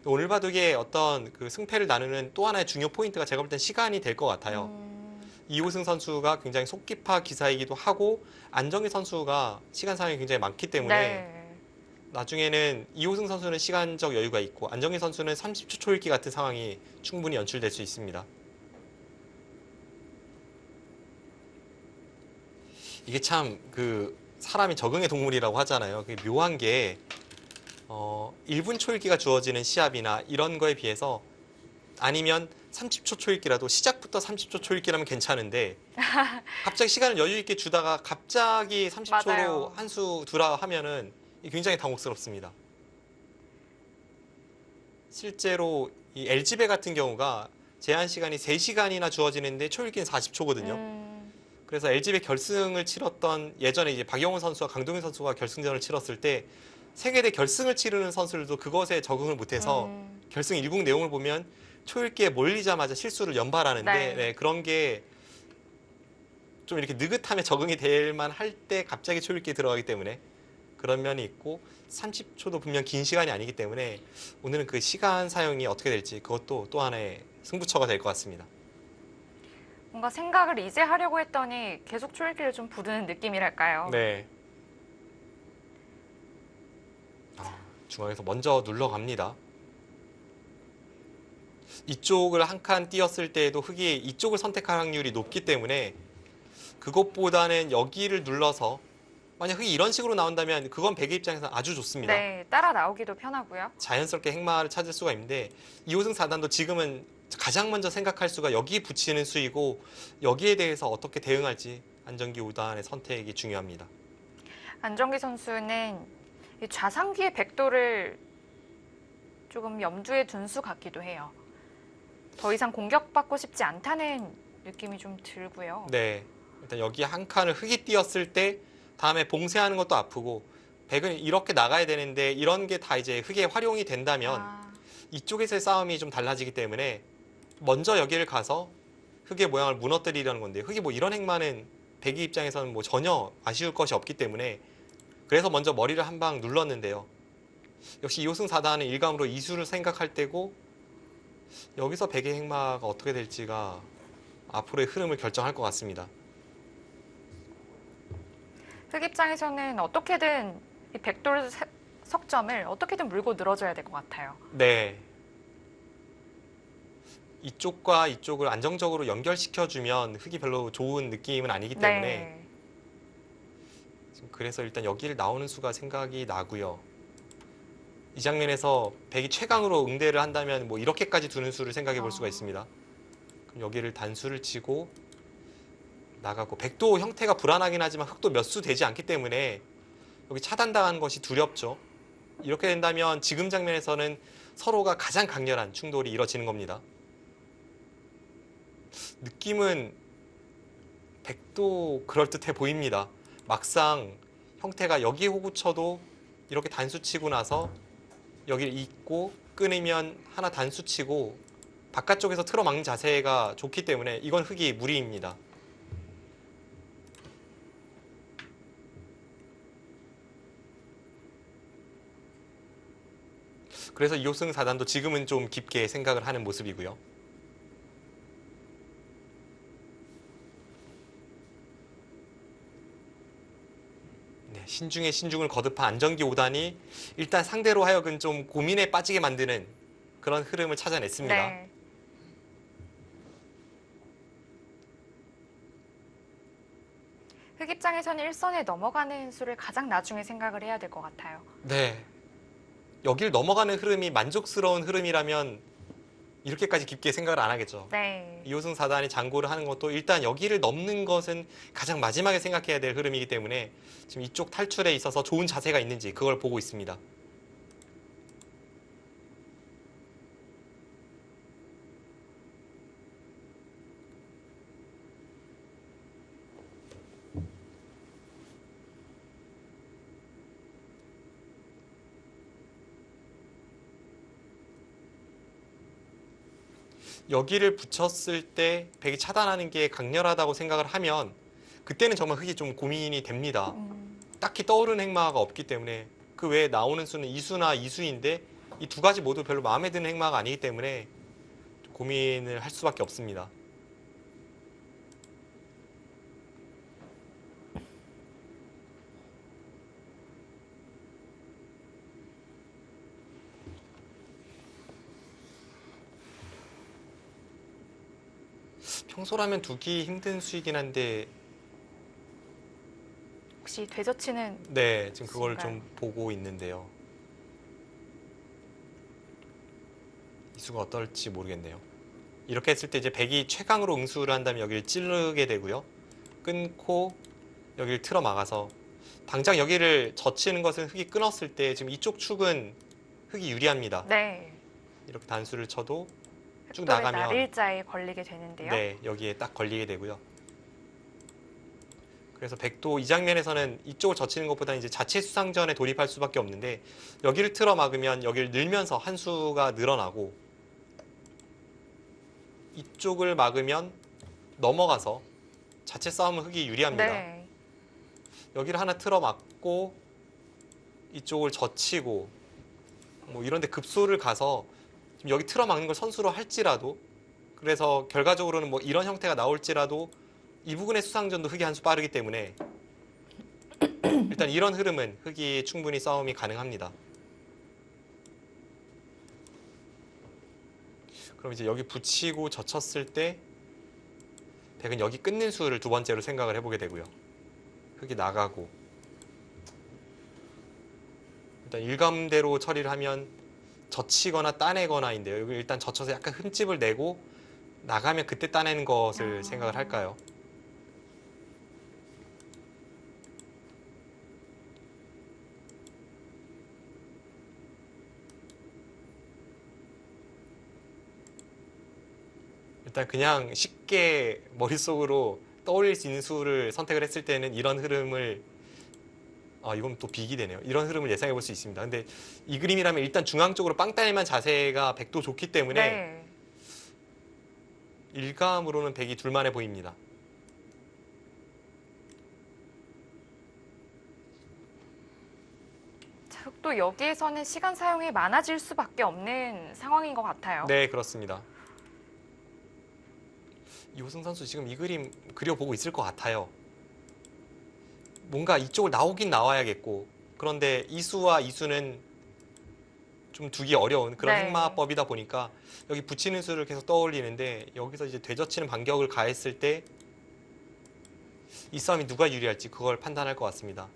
[SPEAKER 2] 오늘 바둑의 어떤 그 승패를 나누는 또 하나의 중요 포인트가 제가 볼 땐 시간이 될 것 같아요. 이호승 선수가 굉장히 속기파 기사이기도 하고 안정기 선수가 시간상이 굉장히 많기 때문에
[SPEAKER 1] 네.
[SPEAKER 2] 나중에는 이호승 선수는 시간적 여유가 있고 안정기 선수는 30초 초읽기 같은 상황이 충분히 연출될 수 있습니다. 이게 참 그 사람이 적응의 동물이라고 하잖아요. 그게 묘한 게 1분 초읽기가 주어지는 시합이나 이런 거에 비해서 아니면 30초 초읽기라도 시작부터 30초 초읽기라면 괜찮은데 갑자기 시간을 여유 있게 주다가 갑자기 30초로
[SPEAKER 1] 맞아요.
[SPEAKER 2] 한 수 두라 하면은 굉장히 당혹스럽습니다. 실제로 이 LG배 같은 경우가 제한 시간이 3시간이나 주어지는데 초읽기는 40초거든요. 그래서 LG배 결승을 치렀던 예전에 이제 박영훈 선수와 강동윤 선수가 결승전을 치렀을 때 세계대 결승을 치르는 선수들도 그것에 적응을 못해서 결승 1국 내용을 보면 초읽기에 몰리자마자 실수를 연발하는데
[SPEAKER 1] 네.
[SPEAKER 2] 네, 그런 게 좀 이렇게 느긋함에 적응이 될 만할 때 갑자기 초읽기에 들어가기 때문에 그런 면이 있고 30초도 분명 긴 시간이 아니기 때문에 오늘은 그 시간 사용이 어떻게 될지 그것도 또 하나의 승부처가 될 것 같습니다.
[SPEAKER 1] 뭔가 생각을 이제 하려고 했더니 계속 초읽기를 좀 부르는 느낌이랄까요?
[SPEAKER 2] 네. 중앙에서 먼저 눌러갑니다. 이쪽을 한 칸 띄었을 때에도 흙이 이쪽을 선택할 확률이 높기 때문에 그것보다는 여기를 눌러서 만약 흙이 이런 식으로 나온다면 그건 백의 입장에서 아주 좋습니다.
[SPEAKER 1] 네, 따라 나오기도 편하고요.
[SPEAKER 2] 자연스럽게 행마를 찾을 수가 있는데 2호승 4단도 지금은 가장 먼저 생각할 수가 여기 붙이는 수이고 여기에 대해서 어떻게 대응할지 안정기 5단의 선택이 중요합니다.
[SPEAKER 1] 안정기 선수는 이 좌상귀의 백도를 조금 염두에 둔 수 같기도 해요. 더 이상 공격받고 싶지 않다는 느낌이 좀 들고요.
[SPEAKER 2] 네. 일단 여기 한 칸을 흙이 띄었을 때 다음에 봉쇄하는 것도 아프고 백은 이렇게 나가야 되는데 이런 게 다 이제 흙에 활용이 된다면 이쪽에서의 싸움이 좀 달라지기 때문에 먼저 여기를 가서 흙의 모양을 무너뜨리려는 건데 흙이 뭐 이런 행마는 백이 입장에서는 뭐 전혀 아쉬울 것이 없기 때문에 그래서 먼저 머리를 한 방 눌렀는데요. 역시 2호승 4단은 일감으로 이수를 생각할 때고 여기서 백의 행마가 어떻게 될지가 앞으로의 흐름을 결정할 것 같습니다.
[SPEAKER 1] 흑 입장에서는 어떻게든 이 백돌 석점을 어떻게든 물고 늘어져야 될 것 같아요.
[SPEAKER 2] 네. 이쪽과 이쪽을 안정적으로 연결시켜주면 흙이 별로 좋은 느낌은 아니기 때문에
[SPEAKER 1] 네.
[SPEAKER 2] 지금 그래서 일단 여기를 나오는 수가 생각이 나고요. 이 장면에서 백이 최강으로 응대를 한다면 뭐 이렇게까지 두는 수를 생각해 볼 수가 있습니다. 그럼 여기를 단수를 치고 나가고 백도 형태가 불안하긴 하지만 흙도 몇 수 되지 않기 때문에 여기 차단당하는 것이 두렵죠. 이렇게 된다면 지금 장면에서는 서로가 가장 강렬한 충돌이 이뤄지는 겁니다. 느낌은 백도 그럴듯해 보입니다. 막상 형태가 여기 호구 쳐도 이렇게 단수 치고 나서 여기를 잇고 끊으면 하나 단수 치고 바깥쪽에서 틀어막는 자세가 좋기 때문에 이건 흙이 무리입니다. 그래서 2호승 4단도 지금은 좀 깊게 생각을 하는 모습이고요. 네, 신중에 신중을 거듭한 안정기 5단이 일단 상대로 하여금 좀 고민에 빠지게 만드는 그런 흐름을 찾아냈습니다.
[SPEAKER 1] 네. 흑 입장에서는 일선에 넘어가는 수를 가장 나중에 생각을 해야 될 것 같아요.
[SPEAKER 2] 네. 여길 넘어가는 흐름이 만족스러운 흐름이라면 이렇게까지 깊게 생각을 안 하겠죠.
[SPEAKER 1] 네.
[SPEAKER 2] 2호승 4단이 장고를 하는 것도 일단 여기를 넘는 것은 가장 마지막에 생각해야 될 흐름이기 때문에 지금 이쪽 탈출에 있어서 좋은 자세가 있는지 그걸 보고 있습니다. 여기를 붙였을 때 백이 차단하는 게 강렬하다고 생각을 하면 그때는 정말 흙이 좀 고민이 됩니다. 딱히 떠오르는 행마가 없기 때문에 그 외에 나오는 수는 이수나 이수인데 이 두 가지 모두 별로 마음에 드는 행마가 아니기 때문에 고민을 할 수밖에 없습니다. 평소라면 두기 힘든 수이긴 한데
[SPEAKER 1] 혹시 되젖히는
[SPEAKER 2] 네, 지금 그걸
[SPEAKER 1] 수인가요?
[SPEAKER 2] 좀 보고 있는데요. 이 수가 어떨지 모르겠네요. 이렇게 했을 때 이제 백이 최강으로 응수를 한다면 여기를 찌르게 되고요. 끊고 여기를 틀어 막아서 당장 여기를 젖히는 것은 흙이 끊었을 때 지금 이쪽 축은 흙이 유리합니다.
[SPEAKER 1] 네.
[SPEAKER 2] 이렇게 단수를 쳐도 쭉
[SPEAKER 1] 흑돌의
[SPEAKER 2] 나가면
[SPEAKER 1] 날일자에 걸리게 되는데요.
[SPEAKER 2] 네, 여기에 딱 걸리게 되고요. 그래서 백도 이 장면에서는 이쪽을 젖히는 것보다 이제 자체 수상전에 돌입할 수밖에 없는데 여기를 틀어 막으면 여기를 늘면서 한 수가 늘어나고 이쪽을 막으면 넘어가서 자체 싸움은 흙이 유리합니다.
[SPEAKER 1] 네.
[SPEAKER 2] 여기를 하나 틀어 막고 이쪽을 젖히고 뭐 이런 데 급소를 가서 지금 여기 틀어 막는 걸 선수로 할지라도 그래서 결과적으로는 뭐 이런 형태가 나올지라도 이 부분의 수상전도 흙이 한 수 빠르기 때문에 일단 이런 흐름은 흙이 충분히 싸움이 가능합니다. 그럼 이제 여기 붙이고 젖혔을 때 백은 여기 끊는 수를 두 번째로 생각을 해보게 되고요. 흙이 나가고 일단 일감대로 처리를 하면 젖히거나 따내거나인데요. 여기 일단 젖혀서 약간 흠집을 내고 나가면 그때 따내는 것을 생각을 할까요? 일단 그냥 쉽게 머릿속으로 떠올릴 수 있는 수를 선택을 했을 때는 이런 흐름을 이건 또 빅이 되네요. 이런 흐름을 예상해 볼 수 있습니다. 근데 이 그림이라면 일단 중앙 쪽으로 빵 따내만 자세가 백도 좋기 때문에
[SPEAKER 1] 네.
[SPEAKER 2] 일감으로는 백이 둘만해 보입니다.
[SPEAKER 1] 자, 흑도 여기에서는 시간 사용이 많아질 수밖에 없는 상황인 것 같아요.
[SPEAKER 2] 네, 그렇습니다. 이호승 선수 지금 이 그림 그려보고 있을 것 같아요. 뭔가 이쪽을 나오긴 나와야겠고 그런데 이수와 이수는 좀 두기 어려운 그런
[SPEAKER 1] 네.
[SPEAKER 2] 행마법이다 보니까 여기 붙이는 수를 계속 떠올리는데 여기서 이제 되젖히는 반격을 가했을 때 이 싸움이 누가 유리할지 그걸 판단할 것 같습니다.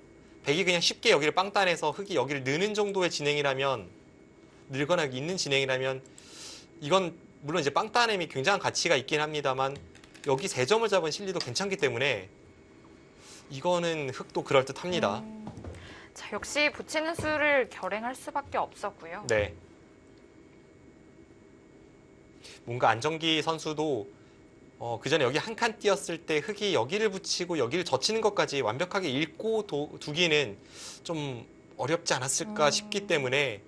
[SPEAKER 2] 백이 그냥 쉽게 여기를 빵 따내서 흙이 여기를 느는 정도의 진행이라면 늘거나 있는 진행이라면 이건 물론 이제 빵 따냄이 굉장한 가치가 있긴 합니다만 여기 3점을 잡은 실리도 괜찮기 때문에 이거는 흙도 그럴듯합니다.
[SPEAKER 1] 자, 역시 붙이는 수를 결행할 수밖에 없었고요.
[SPEAKER 2] 네. 뭔가 안정기 선수도 그 전에 여기 한 칸 띄었을 때 흙이 여기를 붙이고 여기를 젖히는 것까지 완벽하게 읽고 두기는 좀 어렵지 않았을까 싶기 때문에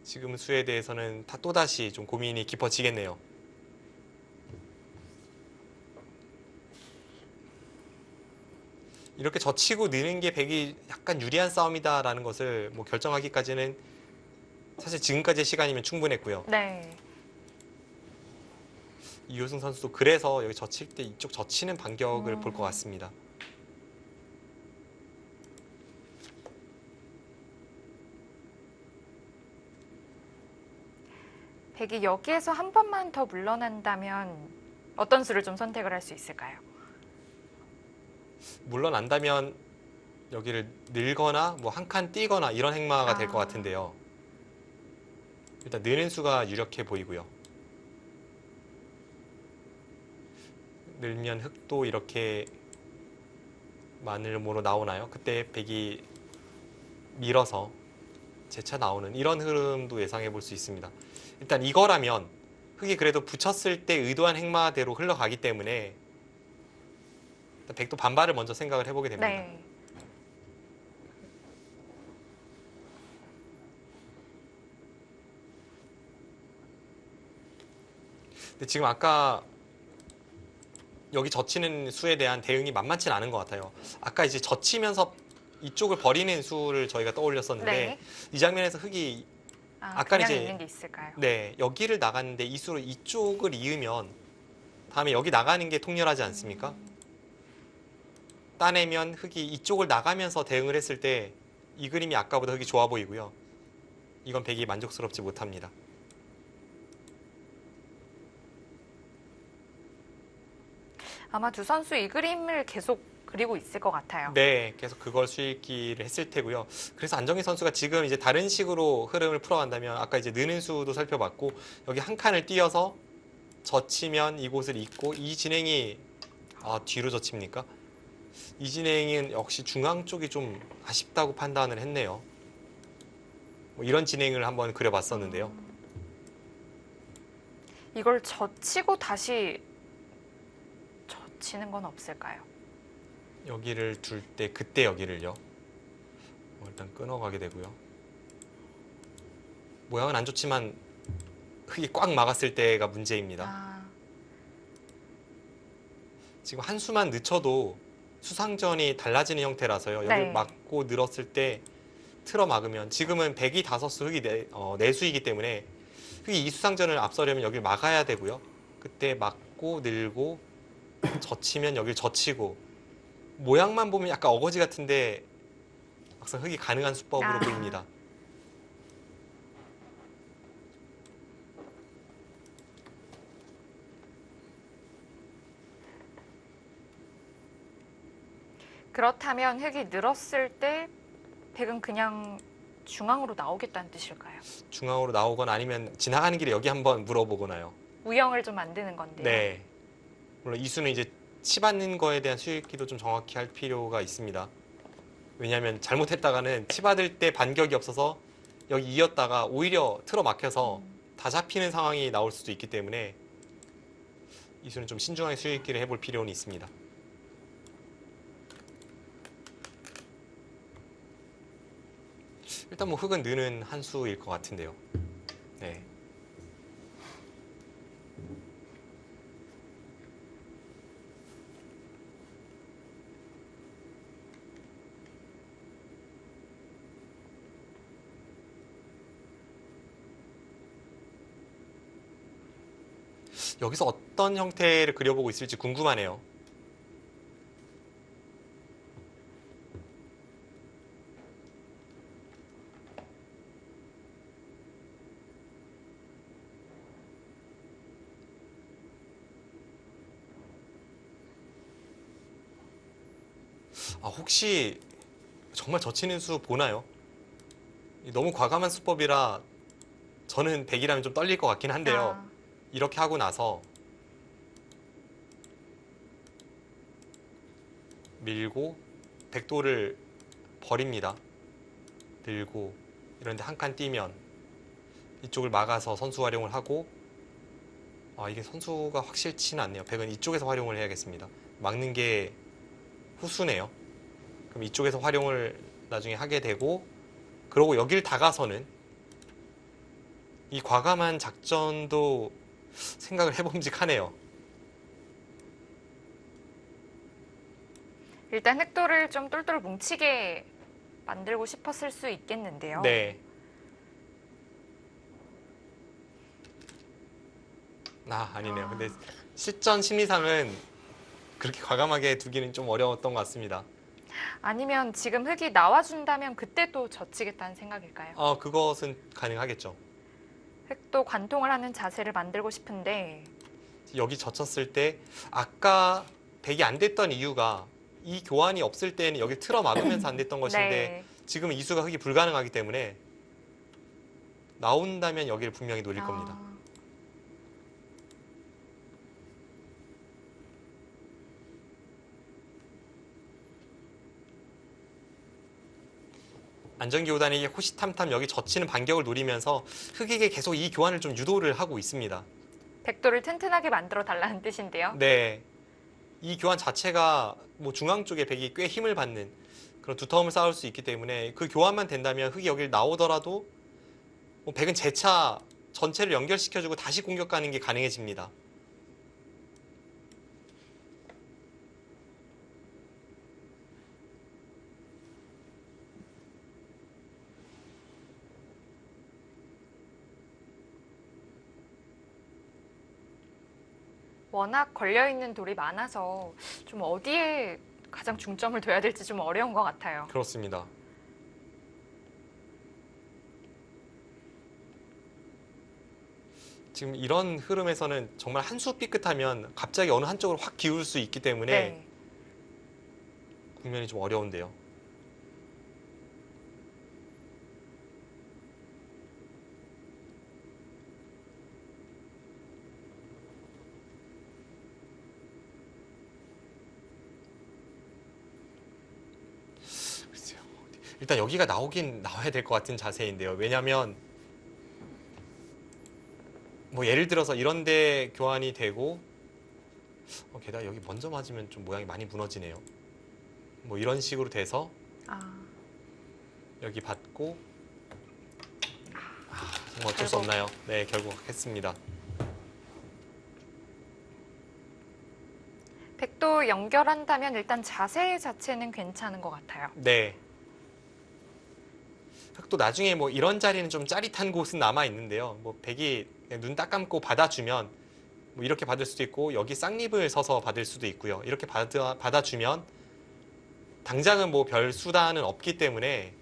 [SPEAKER 2] 지금 수에 대해서는 또다시 좀 고민이 깊어지겠네요. 이렇게 젖히고 느는 게 백이 약간 유리한 싸움이다라는 것을 뭐 결정하기까지는 사실 지금까지의 시간이면 충분했고요.
[SPEAKER 1] 네.
[SPEAKER 2] 이효승 선수도 그래서 여기 젖힐 때 이쪽 젖히는 반격을 볼 것 같습니다.
[SPEAKER 1] 백이 여기에서 한 번만 더 물러난다면 어떤 수를 좀 선택을 할 수 있을까요?
[SPEAKER 2] 물러난다면 여기를 늘거나 뭐 한 칸 띄거나 이런 행마가 될 것 같은데요. 일단 느는 수가 유력해 보이고요. 늘면 흙도 이렇게 마늘모로 나오나요? 그때 백이 밀어서 재차 나오는 이런 흐름도 예상해 볼 수 있습니다. 일단 이거라면 흙이 그래도 붙였을 때 의도한 행마대로 흘러가기 때문에 일단 백도 반발을 먼저 생각을 해보게 됩니다.
[SPEAKER 1] 네.
[SPEAKER 2] 근데 지금 아까 여기 젖히는 수에 대한 대응이 만만치는 않은 것 같아요. 아까 이제 젖히면서 이쪽을 버리는 수를 저희가 떠올렸었는데
[SPEAKER 1] 네.
[SPEAKER 2] 이 장면에서 흙이
[SPEAKER 1] 그냥
[SPEAKER 2] 이제
[SPEAKER 1] 있는 게 있을까요?
[SPEAKER 2] 네 여기를 나갔는데 이 수로 이쪽을 이으면 다음에 여기 나가는 게 통렬하지 않습니까? 따내면 흙이 이쪽을 나가면서 대응을 했을 때 이 그림이 아까보다 흙이 좋아 보이고요. 이건 백이 만족스럽지 못합니다.
[SPEAKER 1] 아마 두 선수 이 그림을 계속 그리고 있을 것 같아요.
[SPEAKER 2] 네, 계속 그걸 수익기를 했을 테고요. 그래서 안정희 선수가 지금 이제 다른 식으로 흐름을 풀어간다면 아까 이제 느는 수도 살펴봤고 여기 한 칸을 띄어서 젖히면 이곳을 잇고 이 진행이 뒤로 젖힙니까? 이 진행은 역시 중앙 쪽이 좀 아쉽다고 판단을 했네요. 뭐 이런 진행을 한번 그려봤었는데요.
[SPEAKER 1] 이걸 젖히고 다시 젖히는 건 없을까요?
[SPEAKER 2] 여기를 둘 때 그때 여기를요. 일단 끊어가게 되고요. 모양은 안 좋지만 흙이 꽉 막았을 때가 문제입니다.
[SPEAKER 1] 아,
[SPEAKER 2] 지금 한 수만 늦춰도 수상전이 달라지는 형태라서요. 여기
[SPEAKER 1] 네.
[SPEAKER 2] 막고 늘었을 때 틀어 막으면 지금은 백이 5수 흙이 4수이기 때문에 흙이 이 수상전을 앞서려면 여기를 막아야 되고요. 그때 막고 늘고 젖히면 여기를 젖히고 모양만 보면 약간 어거지 같은데 막상 흙이 가능한 수법으로 보입니다.
[SPEAKER 1] 그렇다면 흙이 늘었을 때 백은 그냥 중앙으로 나오겠다는 뜻일까요?
[SPEAKER 2] 중앙으로 나오거나 아니면 지나가는 길에 여기 한번 물어보거나요.
[SPEAKER 1] 우영을 좀 만드는 건데요.
[SPEAKER 2] 네. 물론 이 수는 이제 치받는 거에 대한 수익기도 좀 정확히 할 필요가 있습니다. 왜냐하면 잘못했다가는 치받을 때 반격이 없어서 여기 이었다가 오히려 틀어 막혀서 다 잡히는 상황이 나올 수도 있기 때문에 이 수는 좀 신중하게 수익기를 해볼 필요는 있습니다. 일단 뭐 흙은 느는 한 수일 것 같은데요. 네. 여기서 어떤 형태를 그려보고 있을지 궁금하네요. 혹시 정말 젖히는 수 보나요? 너무 과감한 수법이라 저는 100이라면 좀 떨릴 것 같긴 한데요.
[SPEAKER 1] 아,
[SPEAKER 2] 이렇게 하고 나서 밀고 백도를 버립니다. 들고 이런데 한 칸 띄면 이쪽을 막아서 선수 활용을 하고 이게 선수가 확실치는 않네요. 백은 이쪽에서 활용을 해야겠습니다. 막는 게 후수네요. 그럼 이쪽에서 활용을 나중에 하게 되고 그러고 여길 다가서는 이 과감한 작전도 생각을 해봄직하네요.
[SPEAKER 1] 일단 흑도를 좀 똘똘 뭉치게 만들고 싶었을 수 있겠는데요.
[SPEAKER 2] 네. 아니네요. 근데 실전 심리상은 그렇게 과감하게 두기는 좀 어려웠던 것 같습니다.
[SPEAKER 1] 아니면 지금 흙이 나와준다면 그때 또 젖히겠다는 생각일까요?
[SPEAKER 2] 그것은 가능하겠죠.
[SPEAKER 1] 흙도 관통을 하는 자세를 만들고 싶은데
[SPEAKER 2] 여기 젖혔을 때 아까 백이 안 됐던 이유가 이 교환이 없을 때는 여기 틀어 막으면서 안 됐던 것인데
[SPEAKER 1] 네.
[SPEAKER 2] 지금은 이수가 흙이 불가능하기 때문에 나온다면 여기를 분명히 노릴
[SPEAKER 1] 아,
[SPEAKER 2] 겁니다. 안전기호단이 호시탐탐 여기 젖히는 반격을 노리면서 흑에게 계속 이 교환을 좀 유도를 하고 있습니다.
[SPEAKER 1] 백도를 튼튼하게 만들어 달라는 뜻인데요.
[SPEAKER 2] 네, 이 교환 자체가 뭐 중앙 쪽에 백이 꽤 힘을 받는 그런 두터움을 쌓을 수 있기 때문에 그 교환만 된다면 흑이 여기를 나오더라도 뭐 백은 재차 전체를 연결시켜주고 다시 공격 가는 게 가능해집니다.
[SPEAKER 1] 워낙 걸려있는 돌이 많아서 좀 어디에 가장 중점을 둬야 될지 좀 어려운 것 같아요.
[SPEAKER 2] 그렇습니다. 지금 이런 흐름에서는 정말 한 수 삐끗하면 갑자기 어느 한쪽으로 확 기울 수 있기 때문에
[SPEAKER 1] 네.
[SPEAKER 2] 국면이 좀 어려운데요. 글쎄요. 일단 여기가 나와야 될 것 같은 자세인데요. 왜냐하면 뭐 예를 들어서 이런데 교환이 되고 게다가 여기 먼저 맞으면 좀 모양이 많이 무너지네요. 뭐 이런 식으로 돼서
[SPEAKER 1] 아,
[SPEAKER 2] 여기 받고 뭐 어쩔 수 없나요? 네, 결국 했습니다.
[SPEAKER 1] 백도 연결한다면 일단 자세 자체는 괜찮은 것 같아요.
[SPEAKER 2] 네. 또 나중에 뭐 이런 자리는 좀 짜릿한 곳은 남아 있는데요. 뭐 백이 눈 딱 감고 받아주면 뭐 이렇게 받을 수도 있고 여기 쌍립을 서서 받을 수도 있고요. 이렇게 받아주면 당장은 뭐 별 수단은 없기 때문에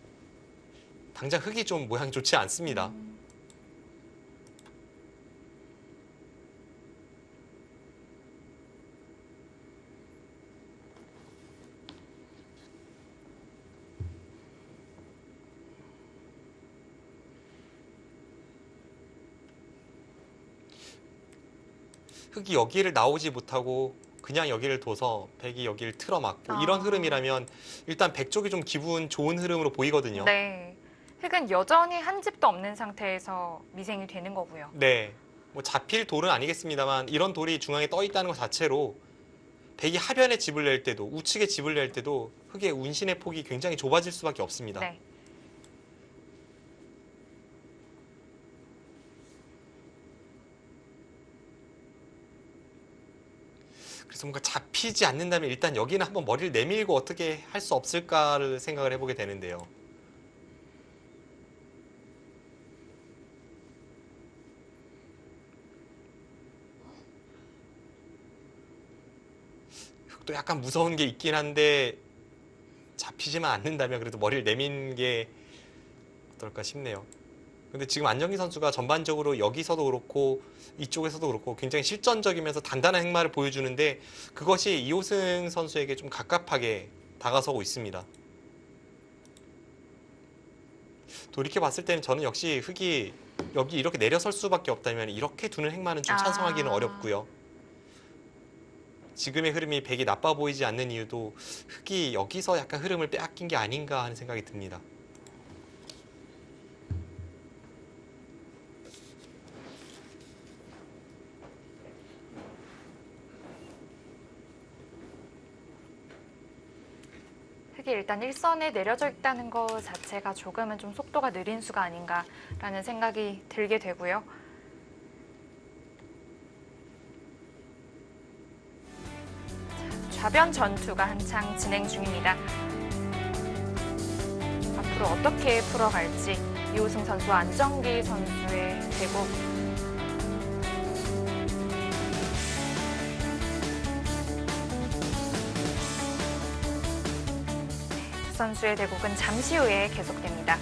[SPEAKER 2] 당장 흙이 좀 모양이 좋지 않습니다. 흙이 여기를 나오지 못하고 그냥 여기를 둬서 백이 여기를 틀어막고 이런 흐름이라면 일단 백 쪽이 좀 기분 좋은 흐름으로 보이거든요.
[SPEAKER 1] 네. 흙은 여전히 한 집도 없는 상태에서 미생이 되는 거고요.
[SPEAKER 2] 네. 뭐 잡힐 돌은 아니겠습니다만 이런 돌이 중앙에 떠 있다는 것 자체로 백이 하변에 집을 낼 때도 우측에 집을 낼 때도 흙의 운신의 폭이 굉장히 좁아질 수밖에 없습니다.
[SPEAKER 1] 네.
[SPEAKER 2] 그래서 뭔가 잡히지 않는다면 일단 여기는 한번 머리를 내밀고 어떻게 할 수 없을까를 생각을 해보게 되는데요. 또 약간 무서운 게 있긴 한데 잡히지만 않는다면 그래도 머리를 내민 게 어떨까 싶네요. 근데 지금 안정기 선수가 전반적으로 여기서도 그렇고 이쪽에서도 그렇고 굉장히 실전적이면서 단단한 행마를 보여주는데 그것이 이호승 선수에게 좀 갑갑하게 다가서고 있습니다. 돌이켜 봤을 때는 저는 역시 흙이 여기 이렇게 내려설 수밖에 없다면 이렇게 두는 행마는 좀 찬성하기는 어렵고요. 지금의 흐름이 백이 나빠 보이지 않는 이유도 흙이 여기서 약간 흐름을 빼앗긴 게 아닌가 하는 생각이 듭니다.
[SPEAKER 1] 흙이 일단 일선에 내려져 있다는 것 자체가 조금은 좀 속도가 느린 수가 아닌가라는 생각이 들게 되고요. 좌변 전투가 한창 진행 중입니다. 앞으로 어떻게 풀어갈지 이호승 선수와 안정기 선수의 대국. 두 선수의 대국은 잠시 후에 계속됩니다.